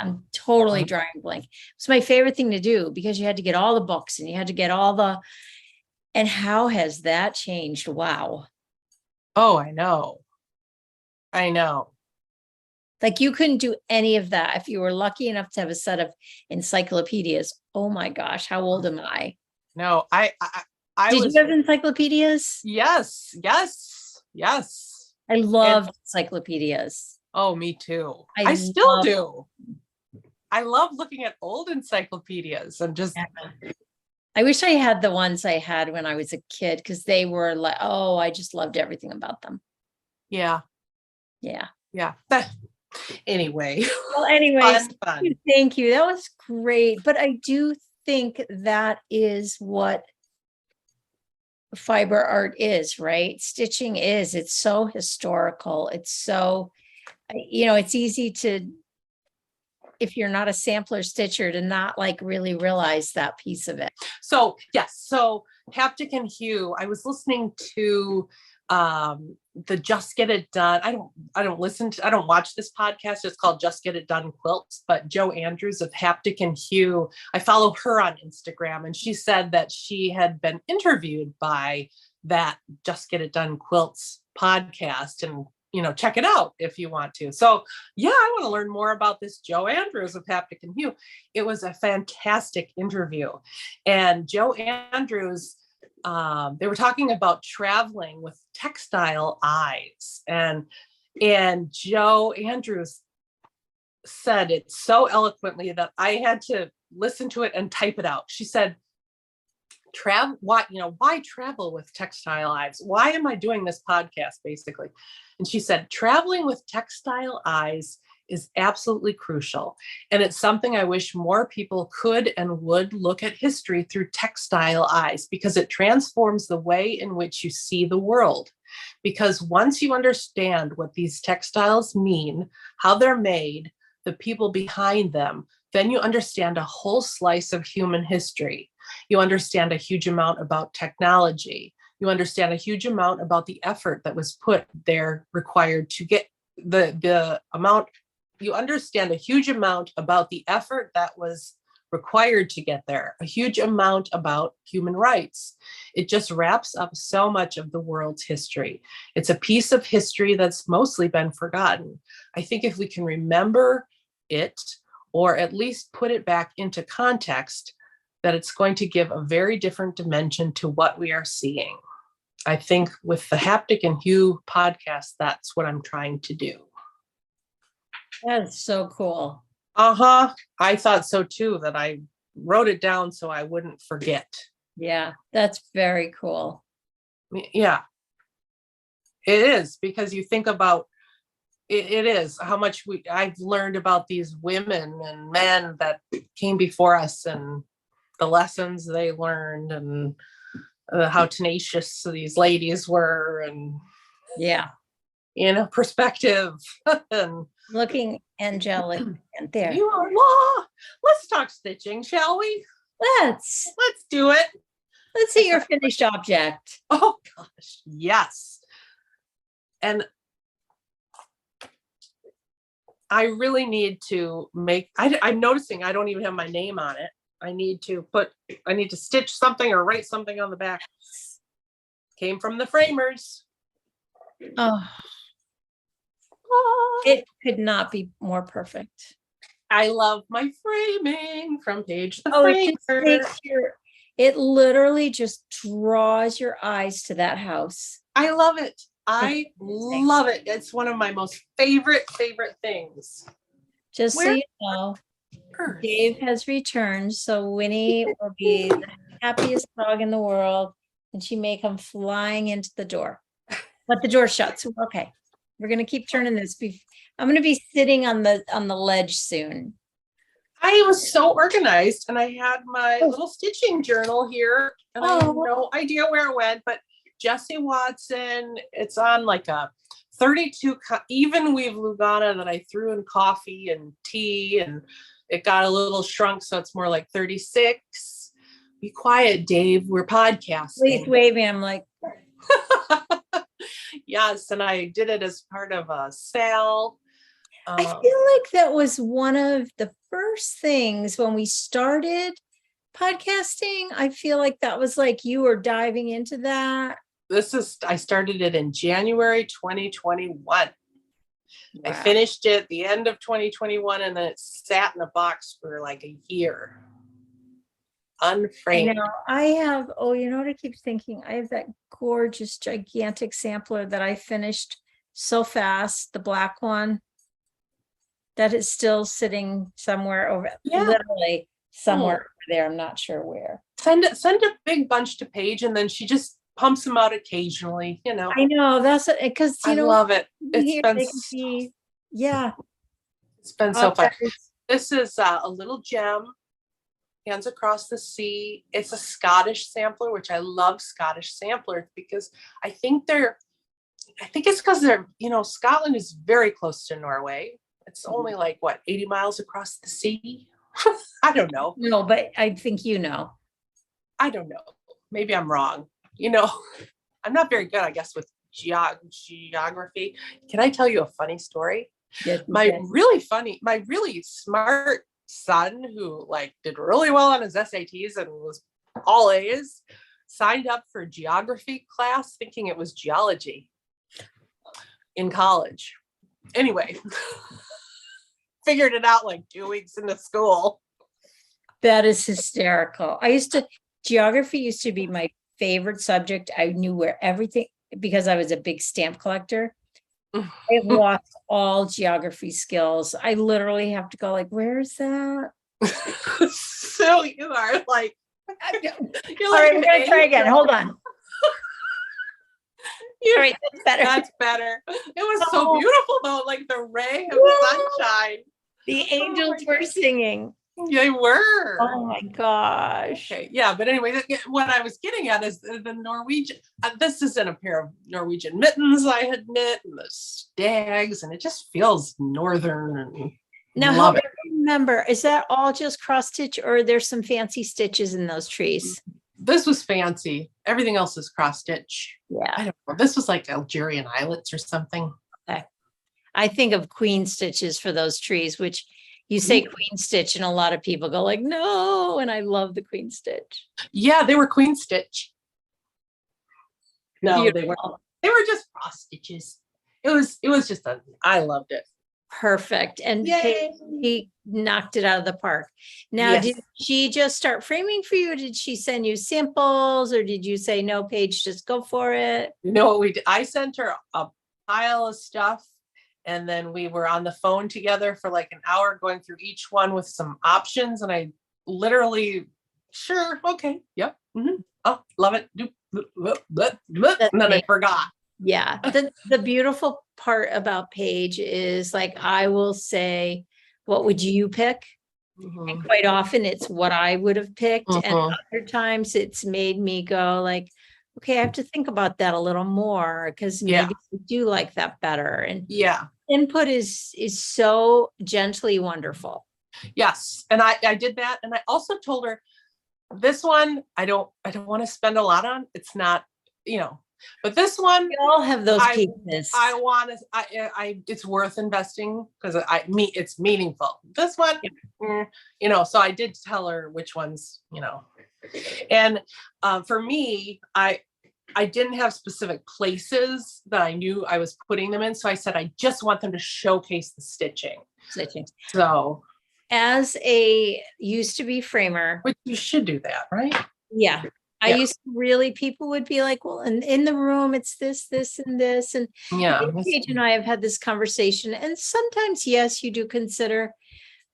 I'm totally drawing a blank. It's my favorite thing to do, because you had to get all the books and you had to get and how has that changed? Wow. Oh, I know. Like, you couldn't do any of that if you were lucky enough to have a set of encyclopedias. Oh my gosh, how old am I? No, I Did you have encyclopedias? Yes. I loved encyclopedias. Oh, me too. I still do. I love looking at old encyclopedias and just. I wish I had the ones I had when I was a kid, because they were like, oh, I just loved everything about them. Yeah. Yeah. Yeah. Anyway. Well, anyways, fun. Thank you. That was great. But I do think that is what fiber art is, right? Stitching is. It's so historical. It's so, it's easy to, if you're not a sampler stitcher, to not like really realize that piece of it. So yes, so Haptic and Hue, I was listening to the Just Get It Done. I don't watch this podcast. It's called Just Get It Done Quilts, but Jo Andrews of Haptic and Hue, I follow her on Instagram, and she said that she had been interviewed by that Just Get It Done Quilts podcast, and check it out if you want to. So yeah, I want to learn more about this Jo Andrews of Haptic and Hue. It was a fantastic interview. And Jo Andrews, they were talking about traveling with textile eyes. And Jo Andrews said it so eloquently that I had to listen to it and type it out. She said, why travel with textile eyes? Why am I doing this podcast, basically? And she said, traveling with textile eyes is absolutely crucial. And it's something I wish more people could and would look at history through textile eyes, because it transforms the way in which you see the world. Because once you understand what these textiles mean, how they're made, the people behind them, then you understand a whole slice of human history. You understand a huge amount about technology. You understand a huge amount about the effort that was put there required to get the amount. You understand a huge amount about the effort that was required to get there, a huge amount about human rights. It just wraps up so much of the world's history. It's a piece of history that's mostly been forgotten. I think if we can remember it, or at least put it back into context, that it's going to give a very different dimension to what we are seeing. I think with the Haptic and Hue podcast, that's what I'm trying to do. That's so cool. I thought so too, that I wrote it down so I wouldn't forget. Yeah, that's very cool. Yeah, it is, because you think about it is how much I've learned about these women and men that came before us, and the lessons they learned, and how tenacious these ladies were, and perspective and looking angelic. And there you are. Law. Let's talk stitching, shall we? Let's do it. Let's see your finished object. Oh gosh, yes. And I really need to make, I'm noticing I don't even have my name on it. I need to stitch something or write something on the back. Came from the framers. Oh, it could not be more perfect. I love my framing from Paige the Framer. It literally just draws your eyes to that house. I love it. I love it. It's one of my most favorite things. Just so you know, Dave has returned, so Winnie will be the happiest dog in the world, and she may come flying into the door. But the door shuts. Okay, we're gonna keep turning this. I'm gonna be sitting on the ledge soon. I was so organized, and I had my little stitching journal here, and I have no idea where it went, but Jessie Watson, it's on like a 32 even weave Lugana that I threw in coffee and tea, and it got a little shrunk, so it's more like 36. Be quiet, Dave. We're podcasting. Please waving. I'm like, yes, and I did it as part of a sale. I feel like that was one of the first things when we started podcasting. I feel like that was like you were diving into that. I started it in January 2021. Wow. I finished it the end of 2021, and then it sat in a box for like a year. Unframed. I have, you know what I keep thinking? I have that gorgeous, gigantic sampler that I finished so fast, the black one. that is still sitting somewhere over, Yeah. literally somewhere over there. I'm not sure where. Send a big bunch to Paige, and then she just pumps them out occasionally, you know. I know, that's because I love it. Here, they can be, yeah. It's been so fun. This is a little gem, Hands Across the Sea. It's a Scottish sampler, which I love Scottish samplers because I think it's because they're, you know, Scotland is very close to Norway. It's only like, what, 80 miles across the sea? I don't know. No, but I think you know. I don't know. Maybe I'm wrong. You know, I'm not very good, I guess, with geography. Can I tell you a funny story? Yes, my really smart son, who like did really well on his SATs and was all A's, signed up for geography class thinking it was geology in college. Anyway, figured it out like 2 weeks into school. That is hysterical. Geography used to be my favorite subject. I knew where everything, because I was a big stamp collector. I've lost all geography skills. I literally have to go like, where is that? So you are like, all right, we're gonna try again. Hold on. All right, that's better. That's better. It was so beautiful though, like the ray of sunshine. The angels were singing. They were. Oh my gosh. Okay, yeah, but anyway, what I was getting at is the Norwegian. This is in a pair of Norwegian mittens I had knit, and the stags, and it just feels northern. And now, help me remember, is that all just cross stitch, or there's some fancy stitches in those trees? This was fancy. Everything else is cross stitch. Yeah, I don't know. This was like Algerian islets or something. Okay. I think of queen stitches for those trees, which. You say queen stitch and a lot of people go like, no, and I love the queen stitch. Yeah, they were queen stitch. No, they were just cross stitches. It was just I loved it. Perfect. And he knocked it out of the park. Now, did she just start framing for you? Or did she send you samples, or did you say, no, Paige, just go for it? No, I sent her a pile of stuff. And then we were on the phone together for like an hour going through each one with some options. And I literally, sure, okay, yep. Mm-hmm. Oh, love it. And then I forgot. Yeah. The beautiful part about Paige is like, I will say, what would you pick? Mm-hmm. And quite often it's what I would have picked. Mm-hmm. And other times it's made me go like, okay, I have to think about that a little more because maybe I do like that better. And input is so gently wonderful. Yes. And I did that. And I also told her this one, I don't want to spend a lot on. It's not, you know, but this one, we all have those pieces. It's worth investing because it's meaningful. This one, you know, so I did tell her which ones, you know, and for me, I didn't have specific places that I knew I was putting them in. So I said, I just want them to showcase the stitching. So as a used to be framer, which you should do that, right? Yeah. I used to really, people would be like, well, and in the room, it's this, and this. And Paige and I have had this conversation. And sometimes, yes, you do consider,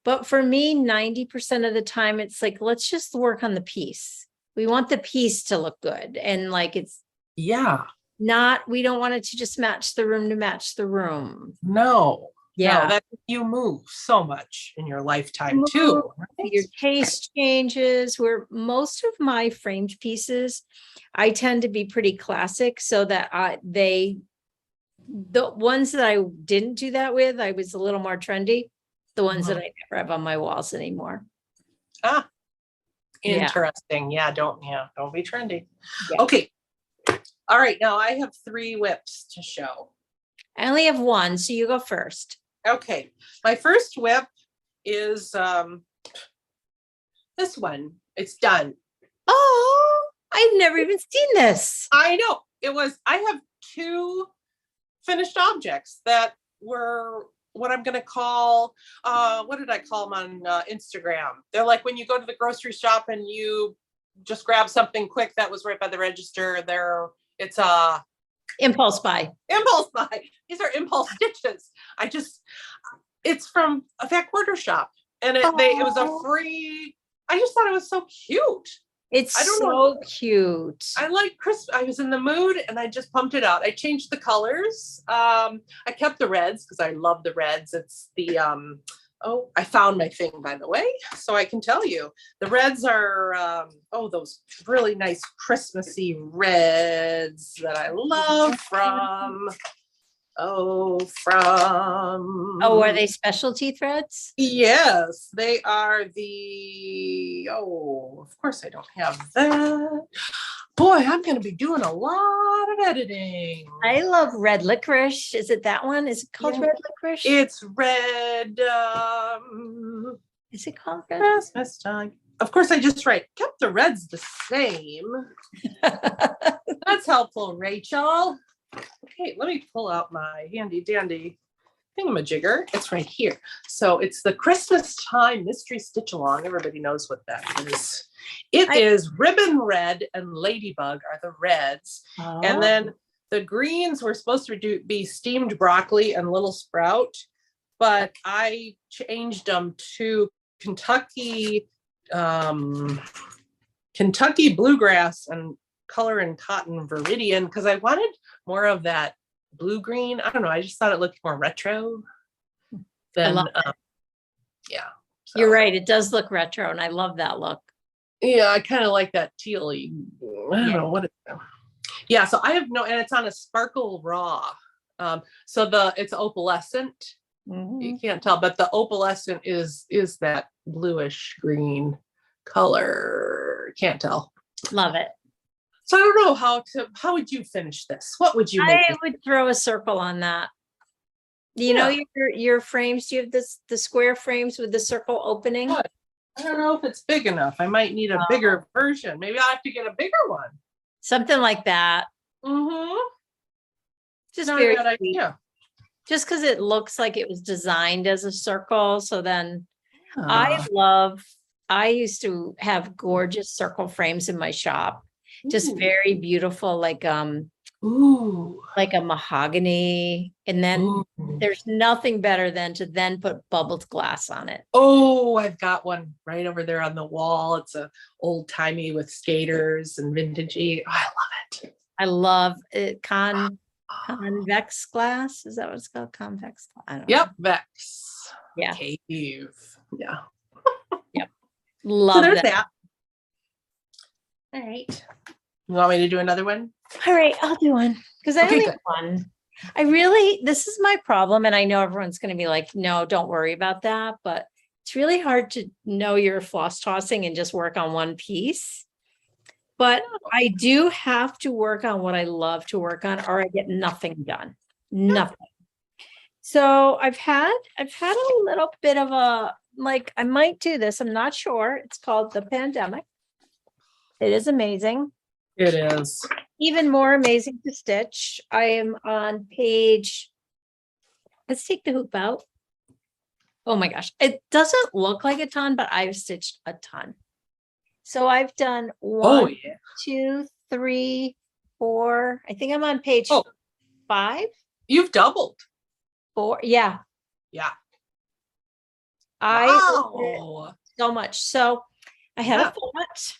but for me, 90% of the time, it's like, let's just work on the piece. We want the piece to look good. And like, it's we don't want it to just match the room to match the room. No. Yeah. No, that you move so much in your lifetime too. Right? Your taste changes. Where most of my framed pieces, I tend to be pretty classic so that the ones that I didn't do that with, I was a little more trendy. The ones that I never have on my walls anymore. Interesting. Don't be trendy. Okay. All right. Now I have 3 whips to show. I only have 1, so you go first. Okay. My first whip is this one. It's done. Oh, I've never even seen this. I know. I have 2 finished objects that were what I'm going to call, what did I call them on Instagram? They're like when you go to the grocery shop and you just grab something quick that was right by the register. It's a impulse buy. These are impulse stitches. It's from that quarter shop, and it was a free. I just thought it was so cute. It's so cute. I like I was in the mood and I just pumped it out. I changed the colors. I kept the reds because I love the reds. It's the I found my thing, by the way, so I can tell you. The reds are those really nice Christmassy reds that I love from. Are they specialty threads? Yes, they are of course I don't have that. Boy, I'm going to be doing a lot of editing. I love red licorice. Is it that one? Is it called red licorice? It's red. Is it called red? Christmastime. Of course, I just kept the reds the same. That's helpful, Rachel. Okay, let me pull out my handy dandy thingamajigger. It's right here. So it's the Christmastime Mystery Stitchalong. Everybody knows what that is. It is ribbon red and ladybug are the reds. Oh. And then the greens were supposed to be steamed broccoli and little sprout, but I changed them to Kentucky bluegrass and color and cotton viridian because I wanted more of that blue green. I don't know. I just thought it looked more retro. Than, yeah. So. You're right. It does look retro, and I love that look. Yeah, I kind of like that tealy. I don't know what it is. Yeah, so I have and it's on a sparkle raw. So it's opalescent. Mm-hmm. You can't tell, but the opalescent is that bluish green color. Can't tell. Love it. So I don't know how would you finish this? What would you make? I would throw a circle on that. You know your frames, do you have the square frames with the circle opening? Good. I don't know if it's big enough. I might need a bigger version. Maybe I'll have to get a bigger one. Something like that. Mm-hmm. Just very bad idea. Just because it looks like it was designed as a circle. So then I used to have gorgeous circle frames in my shop. Just very beautiful, like a mahogany. And then there's nothing better than to then put bubbled glass on it. Oh, I've got one right over there on the wall. It's a old timey with skaters and vintagey. Oh, I love it. I love it. Convex glass. Is that what it's called? Convex. I don't know. Vex. Yeah. Cave. Yeah. Yep. Love that. All right. You want me to do another one? All right, I'll do one because I only have one. This is my problem. And I know everyone's going to be like, no, don't worry about that. But it's really hard to know your floss tossing and just work on one piece. But I do have to work on what I love to work on or I get nothing done. Nothing. So I've had a little bit of I might do this. I'm not sure. It's called The Pandemic. It is amazing. It is. Even more amazing to stitch. I am on page, let's take the hoop out. Oh my gosh. It doesn't look like a ton, but I've stitched a ton. So I've done 1, 2, 3, 4. I think I'm on page 5. You've doubled. 4. Yeah. Yeah. Wow. So much. So I had a thought.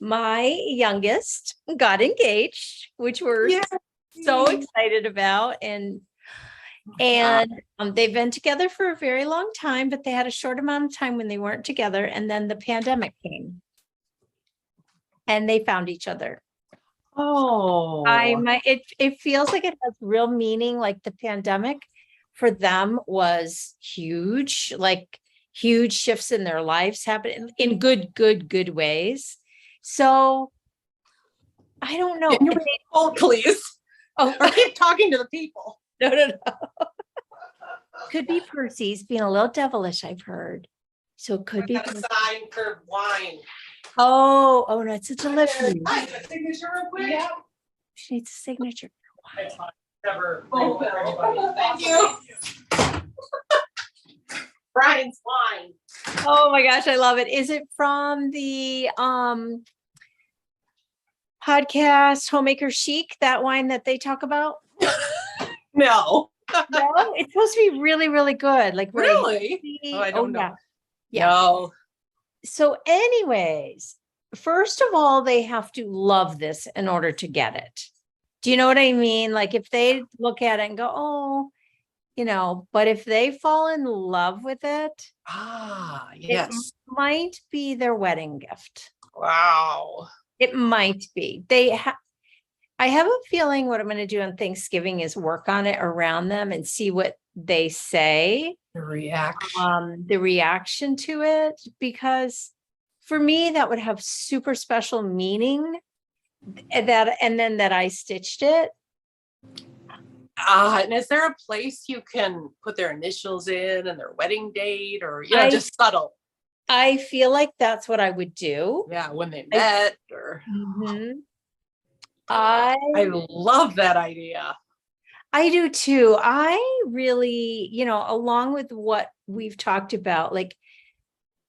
My youngest got engaged, which we're so excited about. And they've been together for a very long time, but they had a short amount of time when they weren't together. And then the pandemic came and they found each other. Oh, it feels like it has real meaning. Like the pandemic for them was huge, like huge shifts in their lives happen in good ways. So I don't know. Please. Or keep talking to the people. No. Could be Percy's being a little devilish, I've heard. So it could be a sign for wine. Oh no, it's a delivery. A signature real quick? Yeah. She needs a signature. Never. Thank you. Brian's wine. Oh my gosh, I love it. Is it from the podcast Homemaker Chic, that wine that they talk about? No. No, it's supposed to be really, really good. Like Really? healthy. Oh, I don't know. Yeah. No. So anyways, first of all, they have to love this in order to get it. Do you know what I mean? Like if they look at it and go, oh, but if they fall in love with it, it Yes. might be their wedding gift. Wow. It might be. I have a feeling what I'm going to do on Thanksgiving is work on it around them and see what they say. The reaction. The reaction to it, because for me, that would have super special meaning and then that I stitched it. And is there a place you can put their initials in and their wedding date, or just subtle? I feel like that's what I would do. Yeah, when they met or I love that idea. I do too. I really, along with what we've talked about, like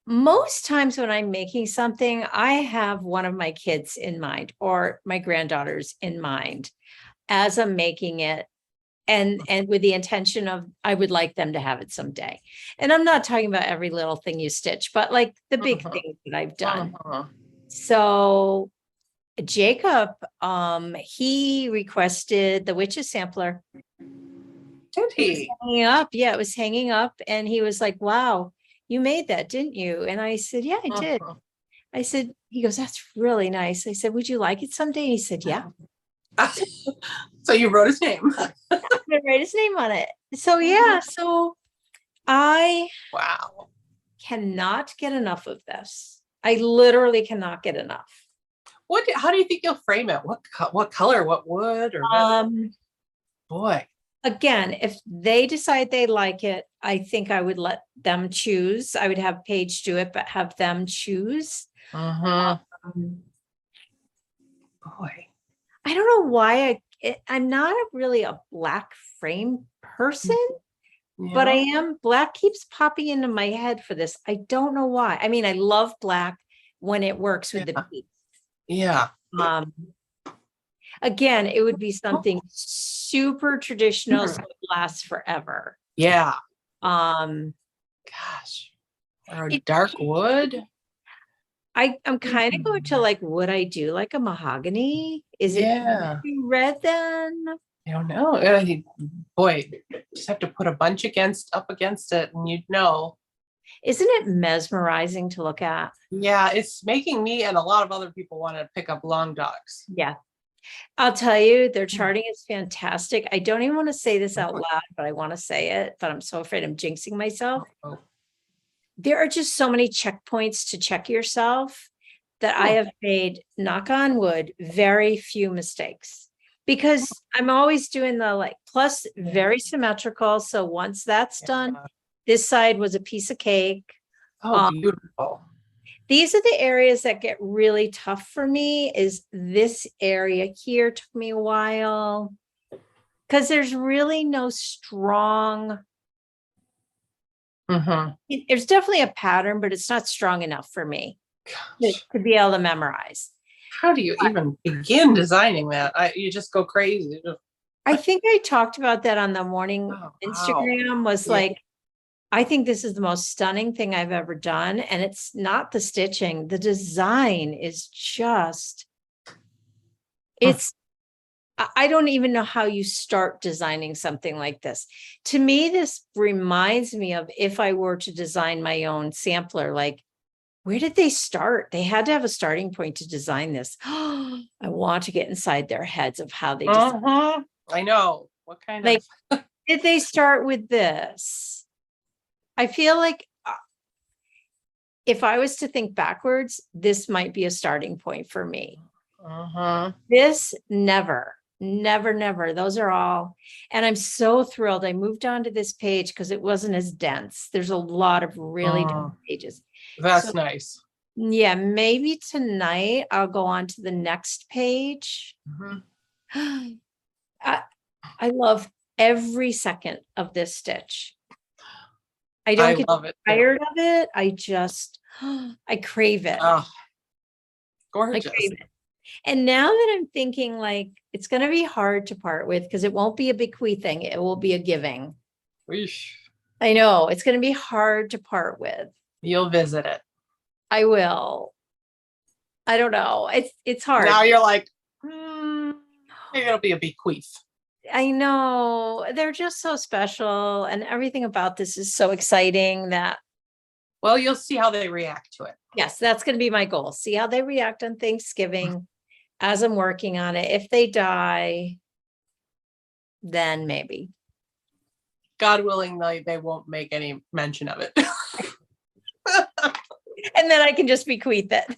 most times when I'm making something, I have one of my kids in mind or my granddaughters in mind as I'm making it. And with the intention of, I would like them to have it someday. And I'm not talking about every little thing you stitch, but like the big things that I've done. So Jacob, he requested the Witches sampler. Did he? Hanging up. Yeah, it was hanging up. And he was like, wow, you made that, didn't you? And I said, yeah, I did. I said, he goes, that's really nice. I said, would you like it someday? And he said, yeah. So you wrote his name. I'm gonna write his name on it. So yeah, so I cannot get enough of this. I literally cannot get enough. How do you think you'll frame it? What color? What wood? Or boy. Again, if they decide they like it, I think I would let them choose. I would have Paige do it, but have them choose. Boy, I don't know why I'm not really a black frame person, but I am. Black keeps popping into my head for this. I don't know why. I mean, I love black when it works with the piece. Yeah. Again, it would be something super traditional, so it lasts forever. Yeah. Gosh. Or a dark wood. I'm kind of going to like, would I do like a mahogany? Is it too red then? I don't know. Boy, just have to put a bunch up against it and you'd know. Isn't it mesmerizing to look at? Yeah, it's making me and a lot of other people want to pick up long dogs. Yeah. I'll tell you, their charting is fantastic. I don't even want to say this out loud, but I want to say it, but I'm so afraid I'm jinxing myself. There are just so many checkpoints to check yourself that I have made, knock on wood, very few mistakes, because I'm always doing the like plus very symmetrical. So once that's done, this side was a piece of cake. Beautiful. These are the areas that get really tough for me. Is this area here took me a while because there's really no strong. There's definitely a pattern, but it's not strong enough for me to be able to memorize. How do you even begin designing that? You just go crazy. I think I talked about that on the morning Instagram. Was like, I think this is the most stunning thing I've ever done. And it's not the stitching. The design is just, I don't even know how you start designing something like this. To me, this reminds me of if I were to design my own sampler, like, where did they start? They had to have a starting point to design this. I want to get inside their heads of how they design. I know. What kind of did they start with this? I feel like if I was to think backwards, this might be a starting point for me. This never. Those are all. And I'm so thrilled. I moved on to this page because it wasn't as dense. There's a lot of really dense pages. That's nice. Yeah, maybe tonight I'll go on to the next page. I love every second of this stitch. I don't get tired of it. I crave it. Oh, gorgeous. I crave it. And now that I'm thinking like it's going to be hard to part with because it won't be a bequeathing, it will be a giving. Eesh. I know it's going to be hard to part with. You'll visit it. I will. I don't know. It's hard. Now you're like, maybe it'll be a bequeath. I know they're just so special and everything about this is so exciting that. Well, you'll see how they react to it. Yes, that's going to be my goal. See how they react on Thanksgiving as I'm working on it. If they die, then maybe. God willing, they won't make any mention of it. And then I can just bequeath it.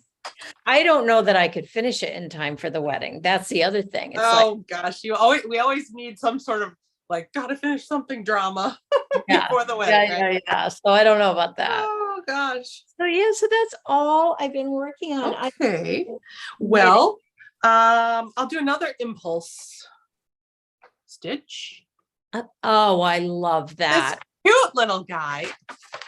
I don't know that I could finish it in time for the wedding. That's the other thing. It's gosh, we always need some sort of like gotta finish something drama before the wedding. Yeah. So I don't know about that. Oh gosh. So that's all I've been working on. Okay. Well, I'll do another impulse stitch. Oh, I love that. This cute little guy,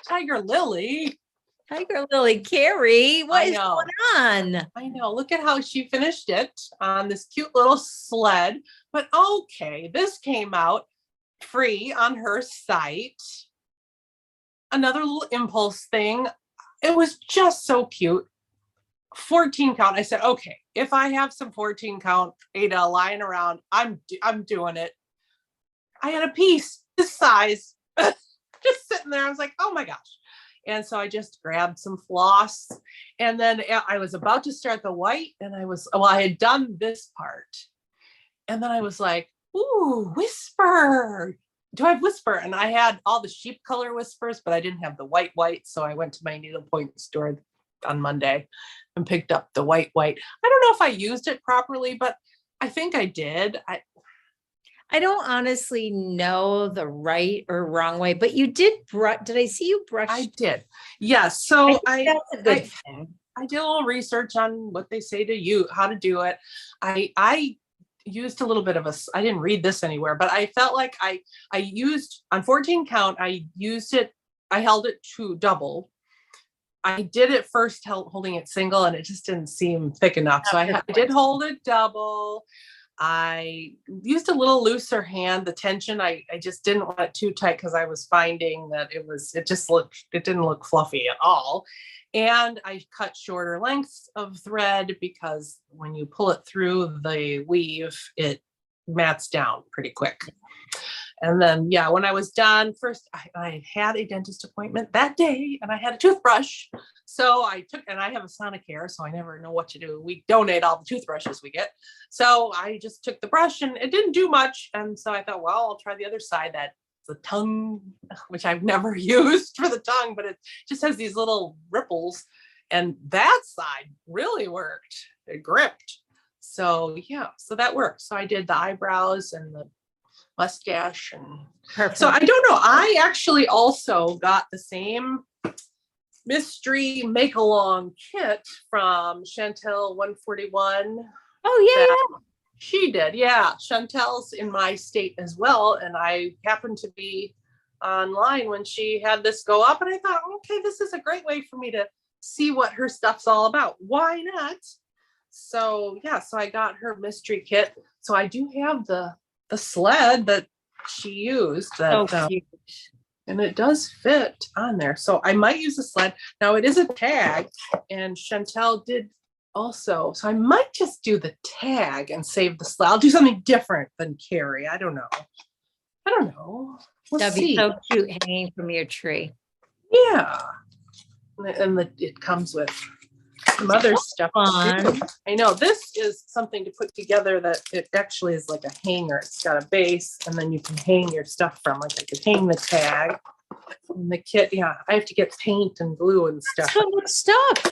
Tiger Lily. Tiger Lily, Carrie, what is going on? I know. Look at how she finished it on this cute little sled. But okay, this came out free on her site. Another little impulse thing. It was just so cute. 14 count. I said, okay, if I have some 14 count Ada lying around, I'm doing it. I had a piece this size just sitting there. I was like, oh my gosh. And so I just grabbed some floss and then I was about to start the white and I had done this part. And then I was like, ooh, whisper. Do I have whisper? And I had all the sheep color whispers, but I didn't have the white. So I went to my needlepoint store on Monday and picked up the white. I don't know if I used it properly, but I think I did. I don't honestly know the right or wrong way, but you did did I see you brush? I did. Yes. So that's a good thing. I did a little research on what they say to you, how to do it. I used a little bit of I didn't read this anywhere, but I felt like I used on 14 count, I used it, I held it to double. I did it first holding it single and it just didn't seem thick enough. So I did hold it double. I used a little looser hand. The tension, I just didn't want it too tight because I was finding that it didn't look fluffy at all. And I cut shorter lengths of thread because when you pull it through the weave, it mats down pretty quick. And then, when I was done, first I had a dentist appointment that day and I had a toothbrush. So I have a Sonicare, so I never know what to do. We donate all the toothbrushes we get. So I just took the brush and it didn't do much. And so I thought, well, I'll try the other side, that's the tongue, which I've never used for the tongue, but it just has these little ripples. And that side really worked. It gripped. So so that worked. So I did the eyebrows and the mustache and perfect. So I don't know. I actually also got the same mystery make along kit from Chantelle 141. Oh yeah. She did. Yeah. Chantel's in my state as well. And I happened to be online when she had this go up and I thought, okay, this is a great way for me to see what her stuff's all about. Why not? So so I got her mystery kit. So I do have the sled that she used and it does fit on there. So I might use the sled. Now it is a tag and Chantelle did also. So I might just do the tag and save the sled. I'll do something different than Carrie. I don't know. That'd be so cute hanging from your tree. Yeah. And it comes with some other stuff. Fun. I know this is something to put together that it actually is like a hanger. It's got a base and then you can hang your stuff from. Like I could hang the tag from the kit. Yeah, I have to get paint and glue and stuff. So much stuff.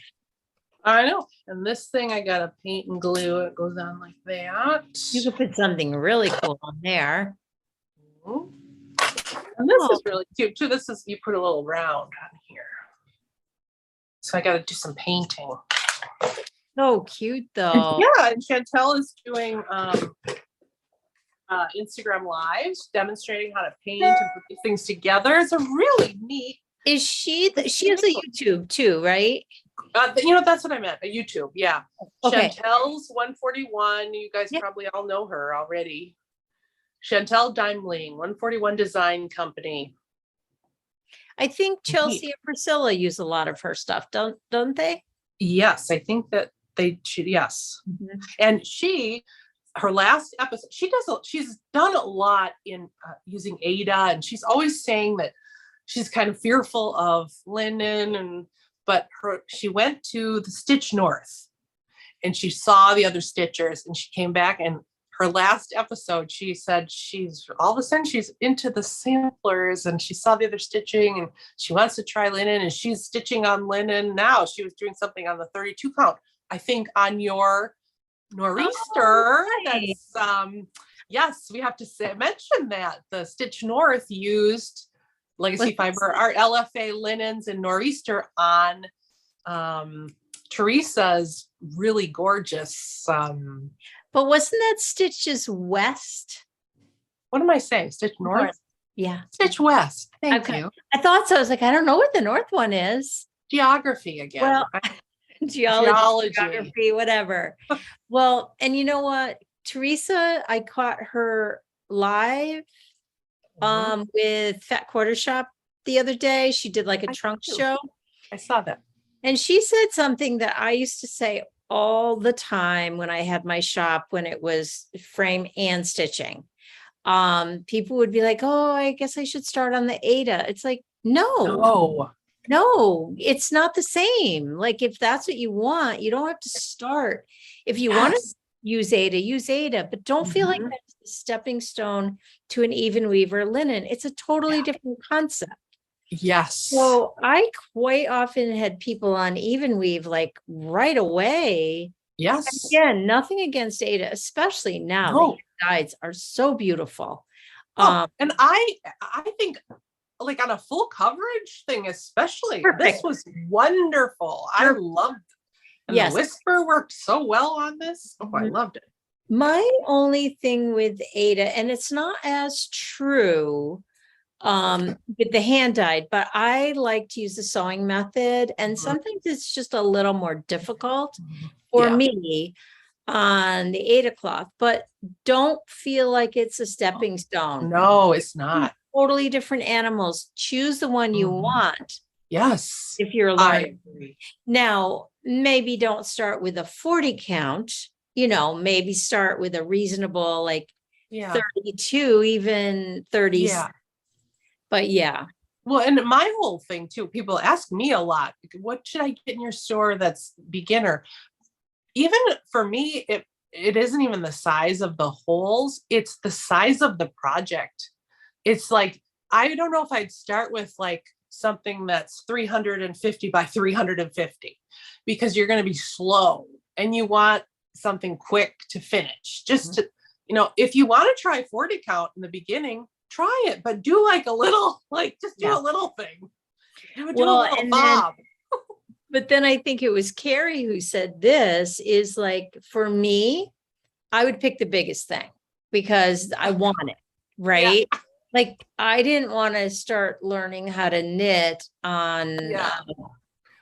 I know. And this thing I gotta paint and glue. It goes on like that. You could put something really cool on there. And this is really cute too. This is, you put a little round on here. So I got to do some painting. So cute though. Yeah, and Chantelle is doing Instagram lives demonstrating how to paint and put these things together. It's a really neat Is she, she has a YouTube too, right? That's what I meant. A YouTube. Yeah. Okay. Chantelle's 141. You guys Yep. probably all know her already. Chantelle Daimling, 141 Design Company. I think Chelsea and Priscilla use a lot of her stuff, don't they? Yes, I think that they should. Yes. And her last episode, she's done a lot in using Ada, and she's always saying that she's kind of fearful of linen, but she went to the Stitch North and she saw the other stitchers, and she came back, and her last episode, she said she's all of a sudden she's into the samplers, and she saw the other stitching, and she wants to try linen, and she's stitching on linen now. She was doing something on the 32 count, I think, on your nor'easter. Nice. That's yes, we have to mention that the Stitch North used Legacy Fiber, our LFA linens and nor'easter on Teresa's really gorgeous. But wasn't that Stitches West? What am I saying? Stitch North? Yeah. Stitch West. Thank you. I thought so. I was like, I don't know what the North one is. Geography again. Well, geography, whatever. Well, and you know what? Teresa, I caught her live with Fat Quarter Shop the other day. She did like a trunk show. I saw that. And she said something that I used to say all the time when I had my shop, when it was frame and stitching. People would be like, oh, I guess I should start on the Ada. It's like, no, it's not the same. Like, if that's what you want, you don't have to start. If you want to use Ada, but don't feel like that's a stepping stone to an even weaver linen. It's a totally different concept. Yes. So I quite often had people on even weave like right away. Yes. Again, nothing against Ada, especially now. The guides are so beautiful. And I think like on a full coverage thing, especially, this was wonderful. I loved it. And the whisper worked so well on this. Oh, I loved it. My only thing with Ada, and it's not as true with the hand dyed, but I like to use the sewing method, and sometimes it's just a little more difficult for me on the Ada cloth, but don't feel like it's a stepping stone. No, it's not. Totally different animals. Choose the one you want. Yes. If you're learning. Now, maybe don't start with a 40 count, maybe start with a reasonable, like 32, even 30. Yeah. But well, and my whole thing too, people ask me a lot, what should I get in your store that's beginner? Even for me, it isn't even the size of the holes, it's the size of the project. It's like, I don't know if I'd start with like something that's 350 by 350, because you're going to be slow and you want something quick to finish. Just to, if you want to try 40 count in the beginning, try it, but do like a little, like just do a little thing. Do a little bob. But then I think it was Carrie who said this is like, for me, I would pick the biggest thing because I want it, right? Yeah. Like, I didn't want to start learning how to knit on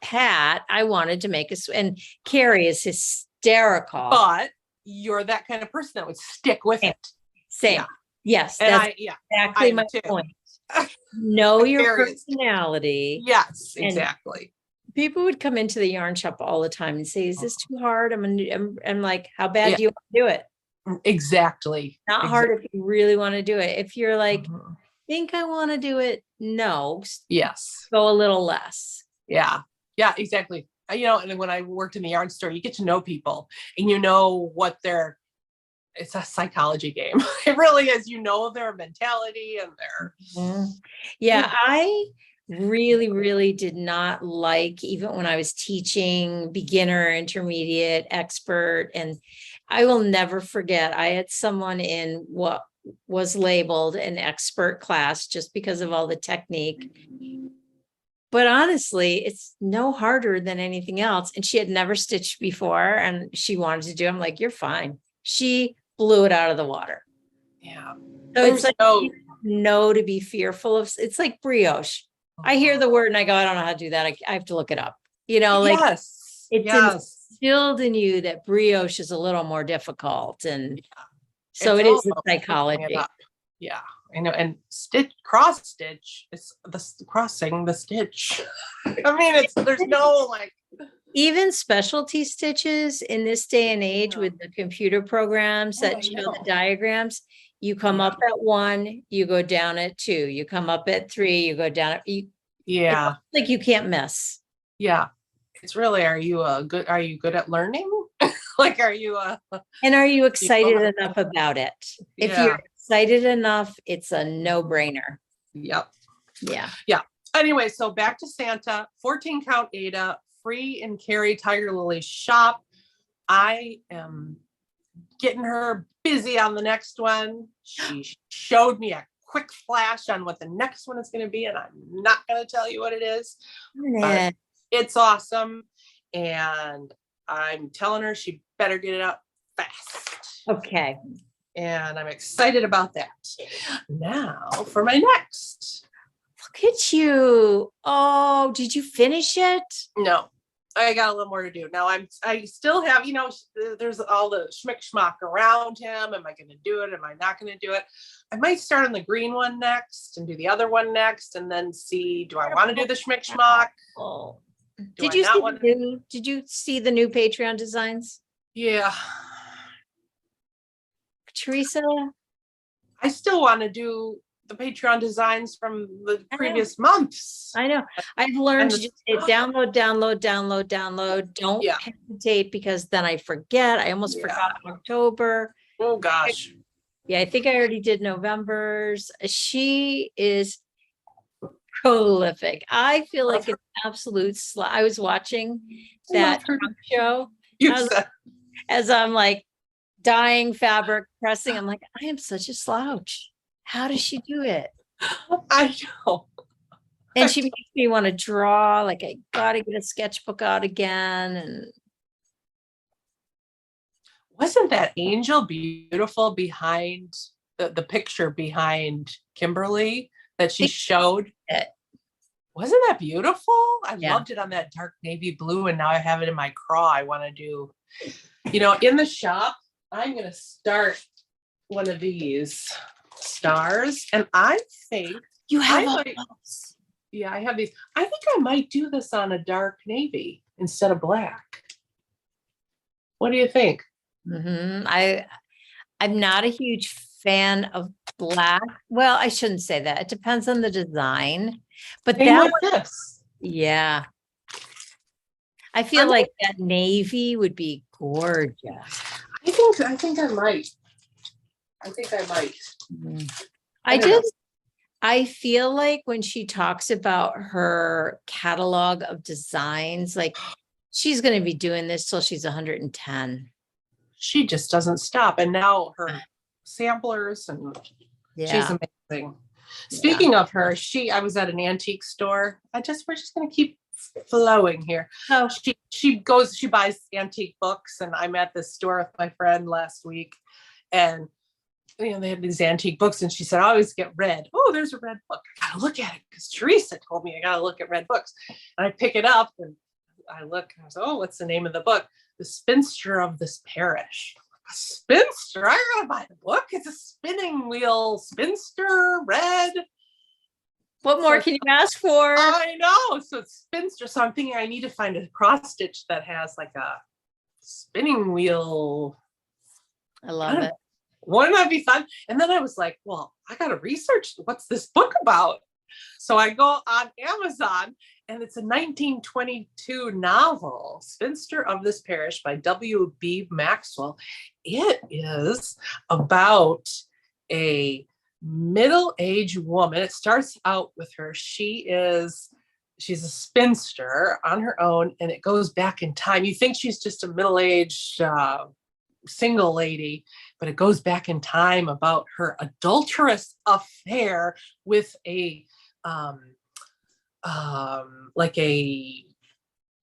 hat. I wanted to make and Carrie is hysterical. But you're that kind of person that would stick with it. Same. Yeah. Yes, that's exactly my point. Know your personality. Yes, exactly. And people would come into the yarn shop all the time and say, is this too hard? I'm like, how bad do you want to do it? Exactly. Not hard if you really want to do it. If you're like, think I want to do it, no. Yes. Go a little less. Yeah. Yeah, exactly. And when I worked in the yarn store, you get to know people and what it's a psychology game. It really is. Their mentality and their. Yeah, I really, really did not like, even when I was teaching beginner, intermediate, expert, and I will never forget, I had someone in what was labeled an expert class just because of all the technique. But honestly, it's no harder than anything else. And she had never stitched before and she wanted to do it. I'm like, you're fine. She blew it out of the water. Yeah. So it's like, no to be fearful of. It's like brioche. I hear the word and I go, I don't know how to do that. I have to look it up. Like Yes. it's instilled in you that brioche is a little more difficult. And so it is the psychology. Yeah, I know. And cross stitch, it's the crossing the stitch. I mean, there's no like. Even specialty stitches in this day and age with the computer programs that show the diagrams, you come up at 1, you go down at 2, you come up at 3, you go down at yeah. Like you can't miss. Yeah. It's really, are you good at learning? Like, and are you excited enough about it? If you're excited enough, it's a no-brainer. Yep. Yeah. Yeah. Anyway, so back to Santa, 14 count Ada, free in Carrie Tiger Lily's shop. I am getting her busy on the next one. She showed me a quick flash on what the next one is going to be, and I'm not going to tell you what it is. But it's awesome. And I'm telling her she better get it up fast. Okay. And I'm excited about that. Now for my next. Look at you. Oh, did you finish it? No, I got a little more to do. Now I still have, there's all the schmick schmock around him. Am I going to do it? Am I not going to do it? I might start on the green one next and do the other one next, and then see, do I want to do the schmick schmock? Oh. Did you see the new Patreon designs? Yeah. Teresa? I still want to do the Patreon designs from the previous months. I know. I've learned to just hit download. Don't hesitate, because then I forget. I almost forgot October. Oh gosh. I think I already did November's. She is prolific. I feel like an absolute I was watching that show as I'm like dyeing fabric, pressing. I'm like, I am such a slouch. How does she do it? I know. And she makes me want to draw. Like, I gotta get a sketchbook out again. And wasn't that angel beautiful behind the picture behind Kimberly that she showed? Wasn't that beautiful? I loved it on that dark navy blue, and now I have it in my craw. I want to do, in the shop, I'm going to start one of these stars, and I think you have those. Yeah, I have these. I think I might do this on a dark navy instead of black. What do you think? Mm-hmm. I'm not a huge fan of black. Well, I shouldn't say that. It depends on the design. But this. Yeah. I feel like that navy would be gorgeous. I think I might. I feel like when she talks about her catalog of designs, like she's going to be doing this till she's 110. She just doesn't stop. And now her samplers, and she's amazing. Speaking of her, I was at an antique store. We're just going to keep flowing here. Oh. She buys antique books, and I'm at this store with my friend last week, and they had these antique books, and she said, I always get red. Oh, there's a red book. I gotta look at it, because Teresa told me I gotta look at red books. And I pick it up and I look, and I said, oh, what's the name of the book? The Spinster of This Parish. A spinster? I gotta buy the book. It's a spinning wheel spinster, red. What more can you ask for? I know. So it's spinster. So I'm thinking I need to find a cross stitch that has like a spinning wheel. I love it. Wouldn't that be fun? And then I was like, well, I got to research what's this book about. So I go on Amazon, and it's a 1922 novel, Spinster of This Parish by W.B. Maxwell. It is about a middle-aged woman. It starts out with her. She's a spinster on her own, and it goes back in time. You think she's just a middle-aged single lady, but it goes back in time about her adulterous affair with a like a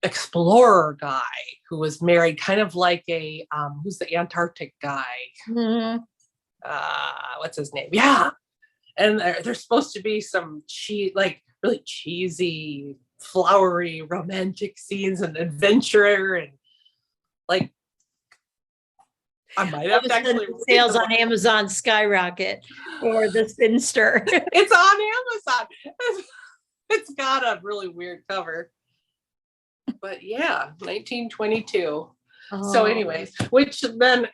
explorer guy who was married, kind of like a who's the Antarctic guy? Mm-hmm. What's his name? Yeah. And there's supposed to be some like really cheesy, flowery, romantic scenes and adventure, and like I might have to actually sales on Amazon skyrocket for the spinster. It's on Amazon. It's got a really weird cover. But yeah, 1922. Oh. So anyways, which then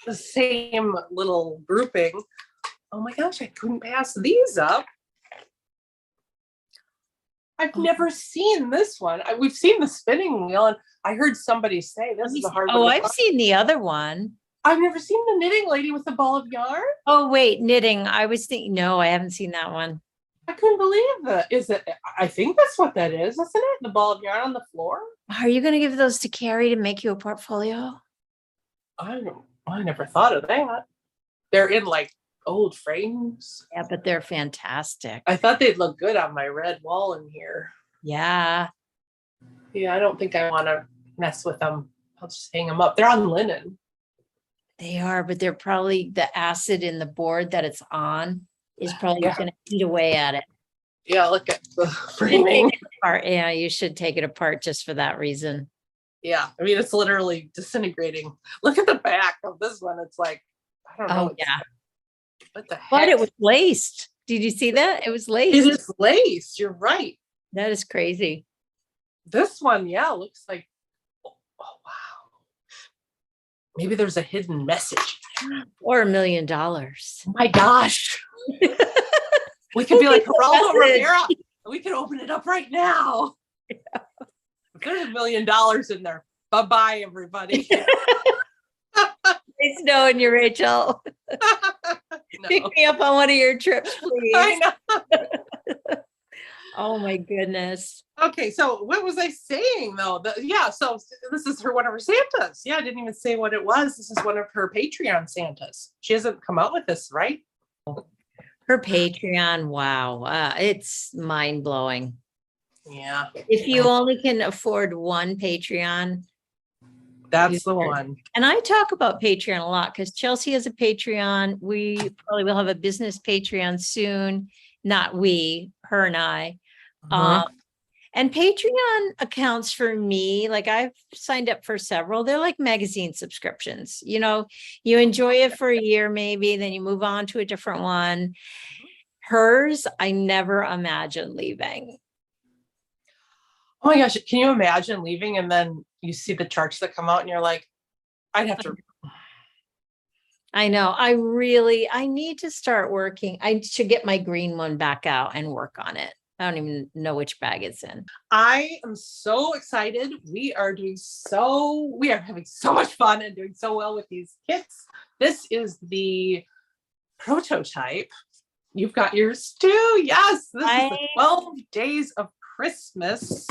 the same little grouping. Oh my gosh, I couldn't pass these up. I've never seen this one. We've seen the spinning wheel, and I heard somebody say this is a hard one. Oh, I've seen the other one. I've never seen the knitting lady with the ball of yarn. Oh, wait, knitting. I was thinking, no, I haven't seen that one. I couldn't believe that. Is it? I think that's what that is, isn't it? The ball of yarn on the floor. Are you going to give those to Carrie to make you a portfolio? I never thought of that. They're in like old frames. Yeah, but they're fantastic. I thought they'd look good on my red wall in here. Yeah. Yeah, I don't think I want to mess with them. I'll just hang them up. They're on linen. They are, but they're probably the acid in the board that it's on is probably going to eat away at it. Yeah, look at the framing. Yeah, you should take it apart just for that reason. Yeah, I mean, it's literally disintegrating. Look at the back of this one. It's like, I don't know. Oh, yeah. What the heck? But it was laced. Did you see that? It was laced. It is laced. You're right. That is crazy. This one, yeah, looks like, oh wow. Maybe there's a hidden message. Or $1 million. Oh my gosh. We could be like Geraldo Rivera. We could open it up right now. Yeah. If there's $1 million in there, bye-bye, everybody. Nice knowing you, Rachel. No. Pick me up on one of your trips, please. I know. Oh my goodness. Okay, so what was I saying though? So this is one of her Santas. Yeah, I didn't even say what it was. This is one of her Patreon Santas. She hasn't come out with this, right? Her Patreon, wow. It's mind-blowing. Yeah. If you only can afford one Patreon. That's the one. And I talk about Patreon a lot because Chelsea has a Patreon. We probably will have a business Patreon soon. Not we, her and I. And Patreon accounts for me, like I've signed up for several. They're like magazine subscriptions. You know, you enjoy it for a year, maybe, then you move on to a different one. Hers, I never imagined leaving. Oh my gosh, can you imagine leaving and then you see the charts that come out and you're like, I'd have to. I know. I need to start working. I should get my green one back out and work on it. I don't even know which bag it's in. I am so excited. We are having so much fun and doing so well with these kits. This is the prototype. You've got yours too. Yes, this is the 12 Days of Christmas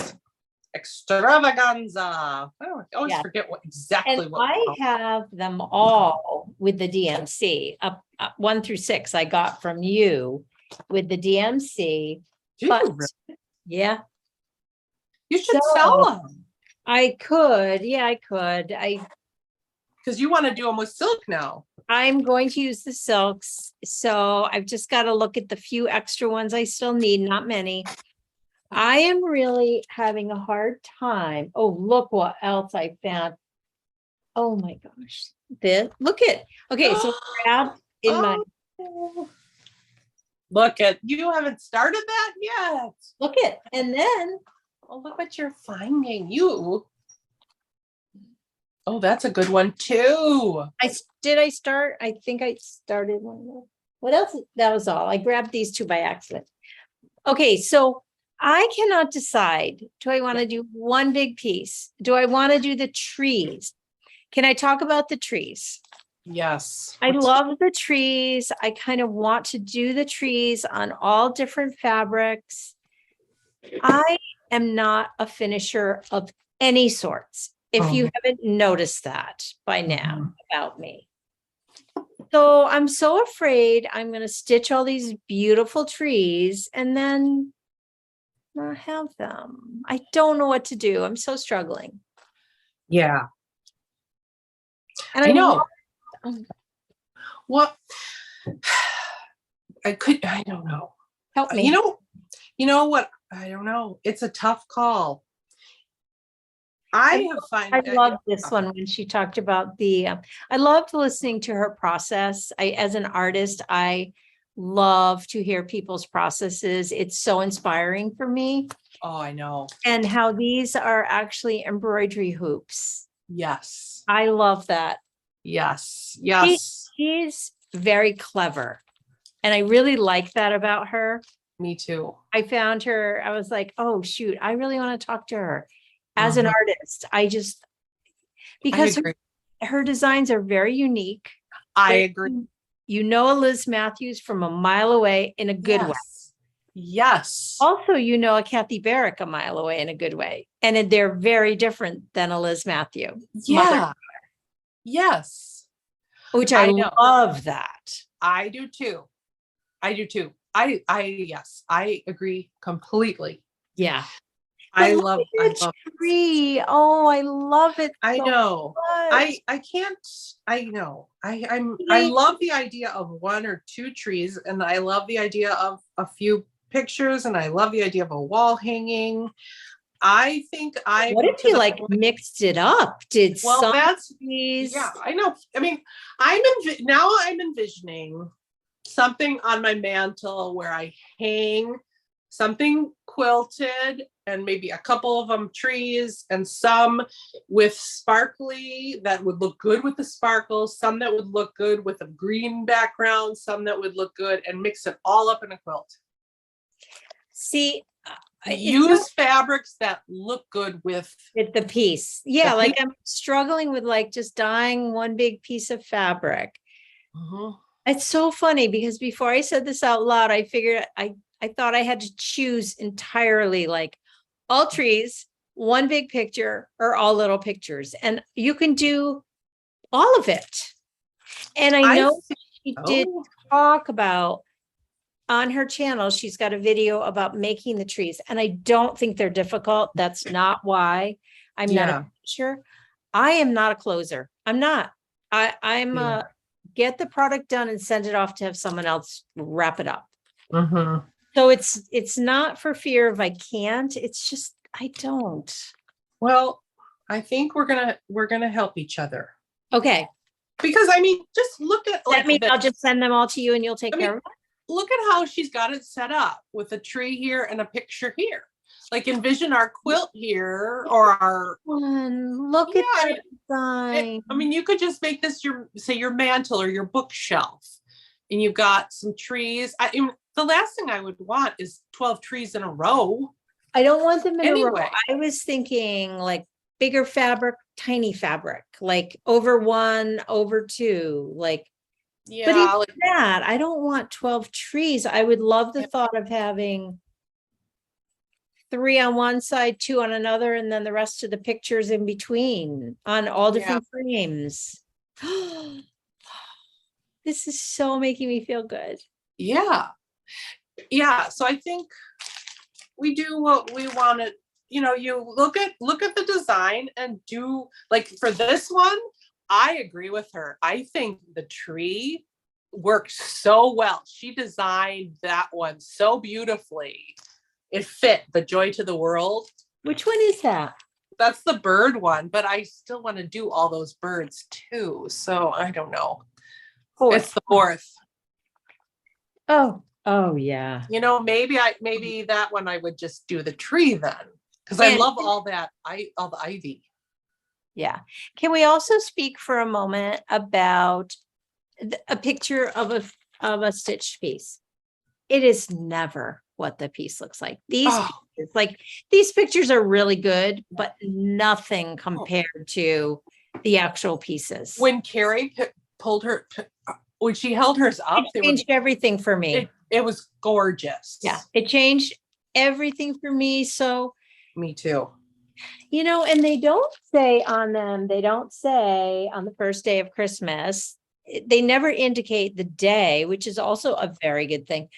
extravaganza. I always forget exactly what. I have them all with the DMC up 1 through 6. I got from you with the DMC. But yeah, you should sell them. I could. Yeah, I could. Because you want to do them with silk now. I'm going to use the silks. So I've just got to look at the few extra ones I still need, not many. I am really having a hard time. Oh, look what else I found. Oh my gosh. Look at, okay, so grab in my. Look at, you haven't started that yet. Look at, and then. Oh, look what you're finding. Oh, that's a good one too. Did I start? I think I started one. What else? That was all. I grabbed these two by accident. Okay, so I cannot decide. Do I want to do one big piece? Do I want to do the trees? Can I talk about the trees? Yes. I love the trees. I kind of want to do the trees on all different fabrics. I am not a finisher of any sorts. If you haven't noticed that by now about me. So I'm so afraid I'm going to stitch all these beautiful trees and then not have them. I don't know what to do. I'm so struggling. Yeah. And I know. What? I don't know. Help me. You know what? I don't know. It's a tough call. I love this one when she talked about I loved listening to her process. As an artist, I love to hear people's processes. It's so inspiring for me. Oh, I know. And how these are actually embroidery hoops. Yes. I love that. Yes. She's very clever. And I really like that about her. Me too. I found her, I was like, oh, shoot, I really want to talk to her as an artist. Because her designs are very unique. I agree. You know, a Liz Matthews from a mile away in a good way. Yes. Also, you know, a Kathy Barrick a mile away in a good way. And they're very different than a Liz Matthew. Yeah. Yes. Which I love that. I do too. Yes, I agree completely. Yeah. I love tree. Oh, I love it. I know. I love the idea of one or two trees, and I love the idea of a few pictures, and I love the idea of a wall hanging. I think what if you mixed it up? Yeah, I know. I mean, I'm envisioning something on my mantle where I hang something quilted and maybe a couple of them trees and some with sparkly that would look good with the sparkles, some that would look good with a green background, some that would look good, and mix it all up in a quilt. See, use fabrics that look good with the piece. Yeah, I'm struggling with just dyeing one big piece of fabric. It's so funny because before I said this out loud, I figured I thought I had to choose entirely all trees, one big picture, or all little pictures. And you can do all of it. And I know she did talk about on her channel, she's got a video about making the trees. And I don't think they're difficult. That's not why I'm not a picture. I am not a closer. I'm not. I'm get the product done and send it off to have someone else wrap it up. So it's not for fear of I can't. It's just I don't. Well, I think we're gonna help each other. Okay. Because I mean, just look at I'll just send them all to you and you'll take care of it. Look at how she's got it set up with a tree here and a picture here. Envision our quilt here or our look at that design. I mean, you could just make this your mantle or your bookshelf, and you've got some trees. The last thing I would want is 12 trees in a row. I don't want them in a row. I was thinking bigger fabric, tiny fabric, over one, over two, but even that, I don't want 12 trees. I would love the thought of having 3 on one side, 2 on another, and then the rest of the pictures in between on all different frames. This is so making me feel good. Yeah. So I think we do what we want to, you look at the design and do for this one, I agree with her. I think the tree works so well. She designed that one so beautifully. It fit the Joy to the World. Which one is that? That's the bird one, but I still want to do all those birds too. So I don't know. It's the 4th. Oh yeah. Maybe that one I would just do the tree then. Because I love all the ivy. Yeah. Can we also speak for a moment about a picture of a stitched piece? It is never what the piece looks like. These pictures are really good, but nothing compared to the actual pieces. When Carrie when she held hers up, it changed everything for me. It was gorgeous. Yeah, it changed everything for me. So me too. And they don't say on the first day of Christmas, they never indicate the day, which is also a very good thing.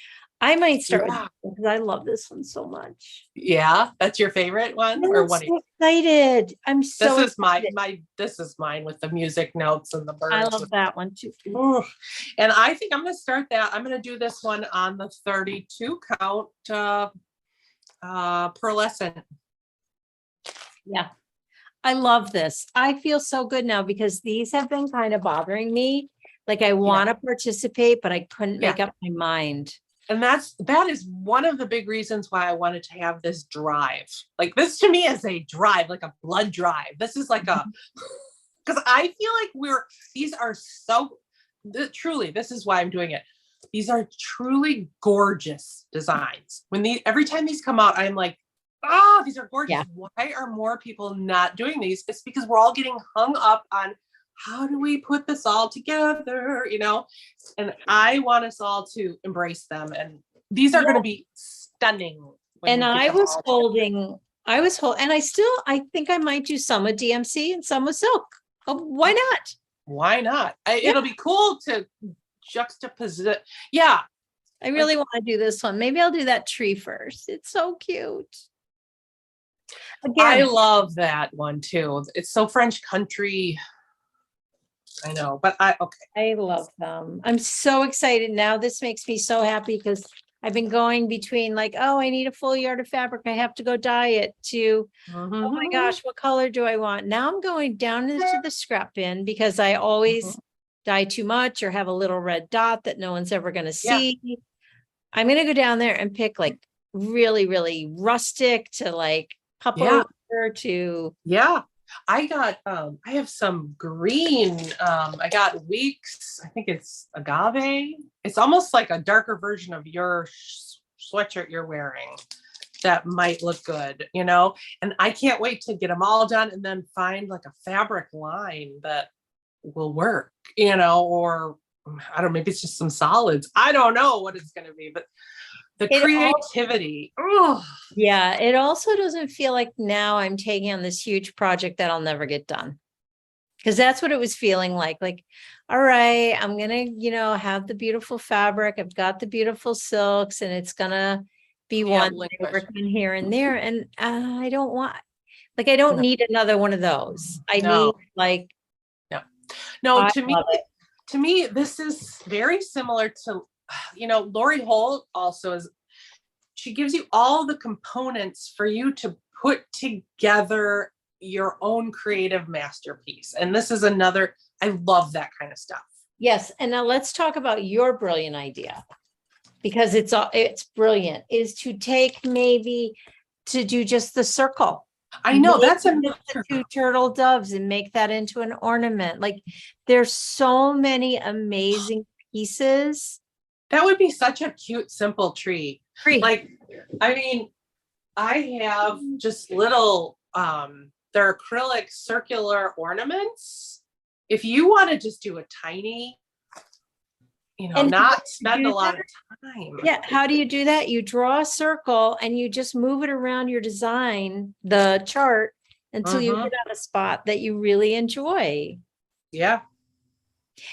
I might start with this because I love this one so much. Yeah, that's your favorite one, or I'm what? so excited. I'm so This is excited. this is mine with the music notes and the I birds. love that one too. Ooh. And I think I'm going to start that. I'm going to do this one on the 32 count pearlescent. Yeah. I love this. I feel so good now because these have been kind of bothering me. Like I want to participate, but I couldn't make up my mind. And that is one of the big reasons why I wanted to have this drive. Like this to me is a drive, like a blood drive. This is like a, because I feel like these are so, truly, this is why I'm doing it. These are truly gorgeous designs. Every time these come out, I'm like, oh, these are gorgeous. Yeah. Why are more people not doing these? It's because we're all getting hung up on how do we put this all together, and I want us all to embrace them. And these are going to be stunning. And I think I might do some with DMC and some with silk. Oh, why not? Why not? It'll be cool to juxtapose. Yeah. I really want to do this one. Maybe I'll do that tree first. It's so cute. Again, I love that one too. It's so French country. I know, but I love them. I'm so excited now. This makes me so happy because I've been going between like, oh, I need a full yard of fabric. I have to go dye it to, oh my gosh, what color do I want? Now I'm going down into the scrap bin because I always dye too much or have a little red dot that no one's ever going to see. Yeah. I'm going to go down there and pick like really, really rustic to like pop over to. Yeah. I have some green, I got Weeks, I think it's agave. It's almost like a darker version of your sweatshirt you're wearing that might look good, and I can't wait to get them all done and then find like a fabric line that will work, or I don't know, maybe it's just some solids. I don't know what it's going to be, but the creativity. Yeah, it also doesn't feel like now I'm taking on this huge project that I'll never get done. Because that's what it was feeling like. Like, all right, I'm going to, have the beautiful fabric. I've got the beautiful silks and it's going to be one working here and there. And I don't want, I don't need another one of those. I need like. No, to me, this is very similar to, Lori Holt also she gives you all the components for you to put together your own creative masterpiece. And this is I love that kind of stuff. Yes. And now let's talk about your brilliant idea, because it's brilliant, is to take maybe to do just the circle. I know that's the two turtle doves and make that into an ornament. Like there's so many amazing pieces. That would be such a cute, simple tree. Like, I mean, I have just little, they're acrylic circular ornaments. If you want to just do a tiny, and not spend a lot of time. Yeah. How do you do that? You draw a circle and you just move it around your design, the chart, until you hit on a spot that you really enjoy. Yeah.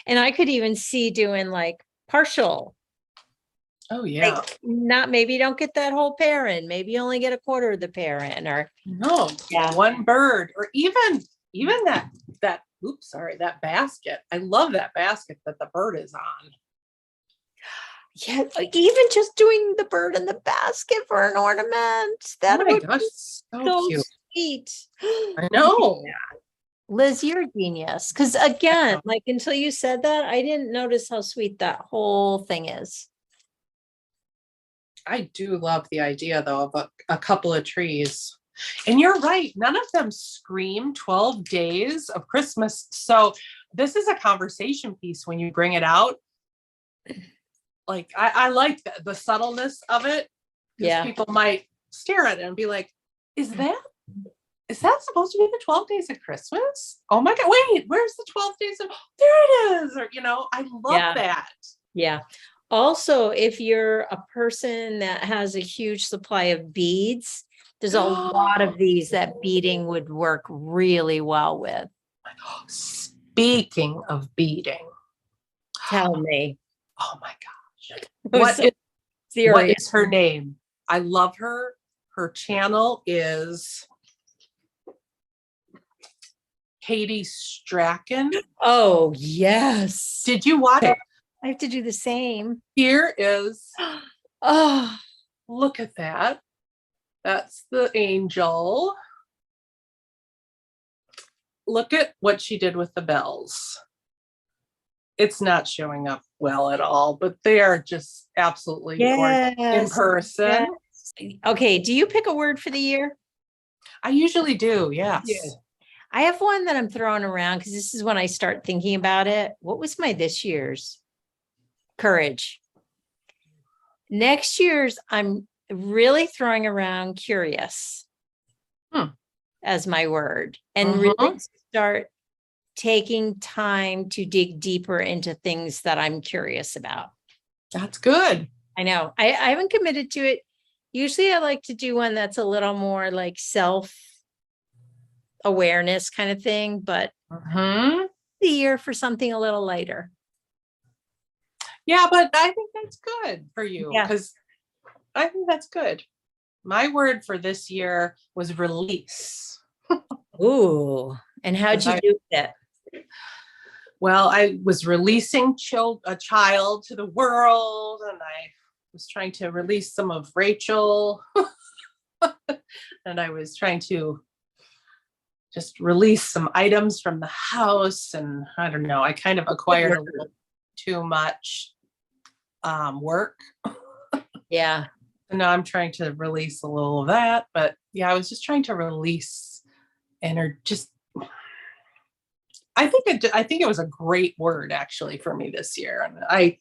And I could even see doing like partial. Oh yeah. Like maybe you don't get that whole pair in, maybe you only get a quarter of the pair in, or one bird, or even that that basket. I love that basket that the bird is on. Yeah, even just doing the bird in the basket for an ornament. That would be so cute. Sweet. I know. Liz, you're a genius. Because again, like until you said that, I didn't notice how sweet that whole thing is. I do love the idea though of a couple of trees. And you're right. None of them scream 12 days of Christmas. So this is a conversation piece when you bring it out. Like I like the subtleness of it. Yeah. People might stare at it and be like, is that supposed to be the 12 days of Christmas? Oh my God, wait, where's the 12 days of, there it is. Or, I love that. Yeah. Also, if you're a person that has a huge supply of beads, there's a lot of these that beading would work really well with. Speaking of beading. Tell me. Oh my gosh. What is her name? I love her. Her channel is Katie Strachan. Oh, yes. Did you watch it? I have to do the same. Here is, oh, look at that. That's the angel. Look at what she did with the bells. It's not showing up well at all, but they are just absolutely gorgeous in person. Yes. Okay, do you pick a word for the year? I usually do, yes. Yeah. I have one that I'm throwing around because this is when I start thinking about it. What was my this year's? Courage. Next year's, I'm really throwing around curious as my word, and really start taking time to dig deeper into things that I'm curious about. That's good. I know. I haven't committed to it. Usually I like to do one that's a little more like self-awareness kind of thing, but the year for something a little lighter. Yeah, but I think that's good for you because I think that's good. My word for this year was release. Ooh, and how'd you do that? Well, I was releasing a child to the world, and I was trying to release some of Rachel, and I was trying to just release some items from the house, and I don't know, I kind of acquired a little too much work. Yeah. And now I'm trying to release a little of that, but yeah, I was just trying to release I think it was a great word actually for me this year. And I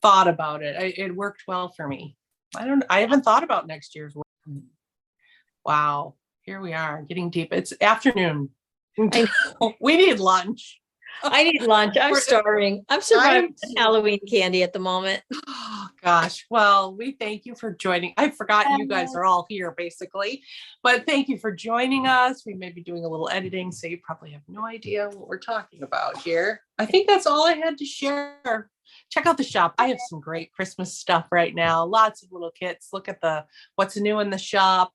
thought about it. It worked well for me. I haven't thought about next year's word. Wow. Here we are getting deep. It's afternoon. We need lunch. I need lunch. I'm starving. I'm surviving Halloween candy at the moment. Oh, gosh. Well, we thank you for joining. I forgot you guys are all here basically, but thank you for joining us. We may be doing a little editing, so you probably have no idea what we're talking about here. I think that's all I had to share. Check out the shop. I have some great Christmas stuff right now. Lots of little kits. Look at what's new in the shop.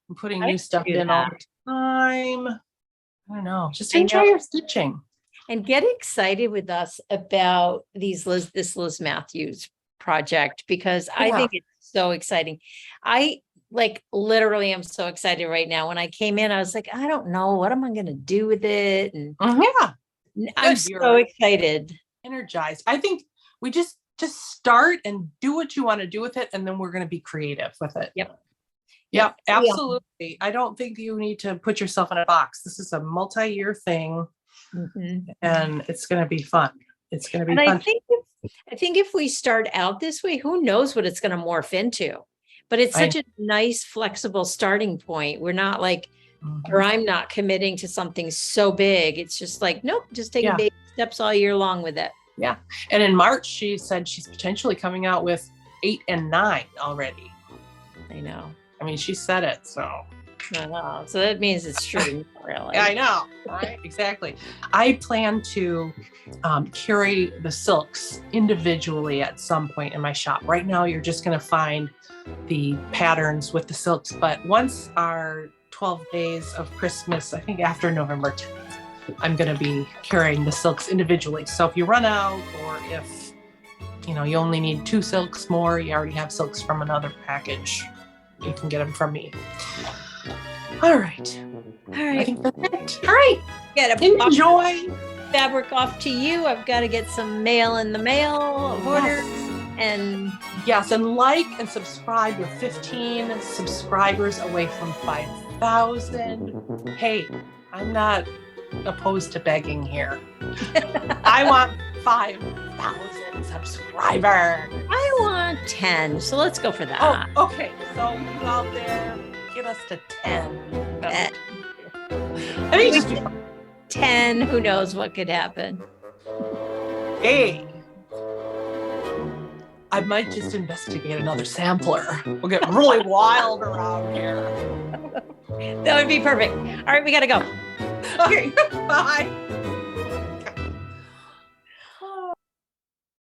I'm putting new stuff in all the time. I don't know. Just enjoy your stitching. And get excited with us about this Liz Matthews project, because I think it's so exciting. I literally am so excited right now. When I came in, I was like, I don't know, what am I going to do with it? And I'm so excited. Energized. I think we just start and do what you want to do with it. And then we're going to be creative with it. Yep, absolutely. Yeah. I don't think you need to put yourself in a box. This is a multi-year thing. And it's going to be fun. It's going to be fun. I think if we start out this way, who knows what it's going to morph into, but it's such a nice, flexible starting point. We're not like, or I'm not committing to something so big. It's just like, nope, just taking baby steps all year long with it. Yeah. And in March, she said she's potentially coming out with 8 and 9 already. I know. I mean, she said it, so. So that means it's true. Really. I know, right? Exactly. I plan to carry the silks individually at some point in my shop. Right now, you're just going to find the patterns with the silks. But once our 12 days of Christmas, I think after November 10th, I'm going to be carrying the silks individually. So if you run out, or if you only need 2 silks more, you already have silks from another package, you can get them from me. All right. I think that's it. All right. Enjoy. Fabric off to you. I've got to get some mail in the mail orders. And yes, and like and subscribe. We're 15 subscribers away from 5,000. Hey, I'm not opposed to begging here. I want 5,000 subscribers. I want 10. So let's go for that. Oh, okay. So you out there, get us to 10. I think just 10. Who knows what could happen? Hey, I might just investigate another sampler. We'll get really wild around here. That would be perfect. All right, we got to go. Okay, bye.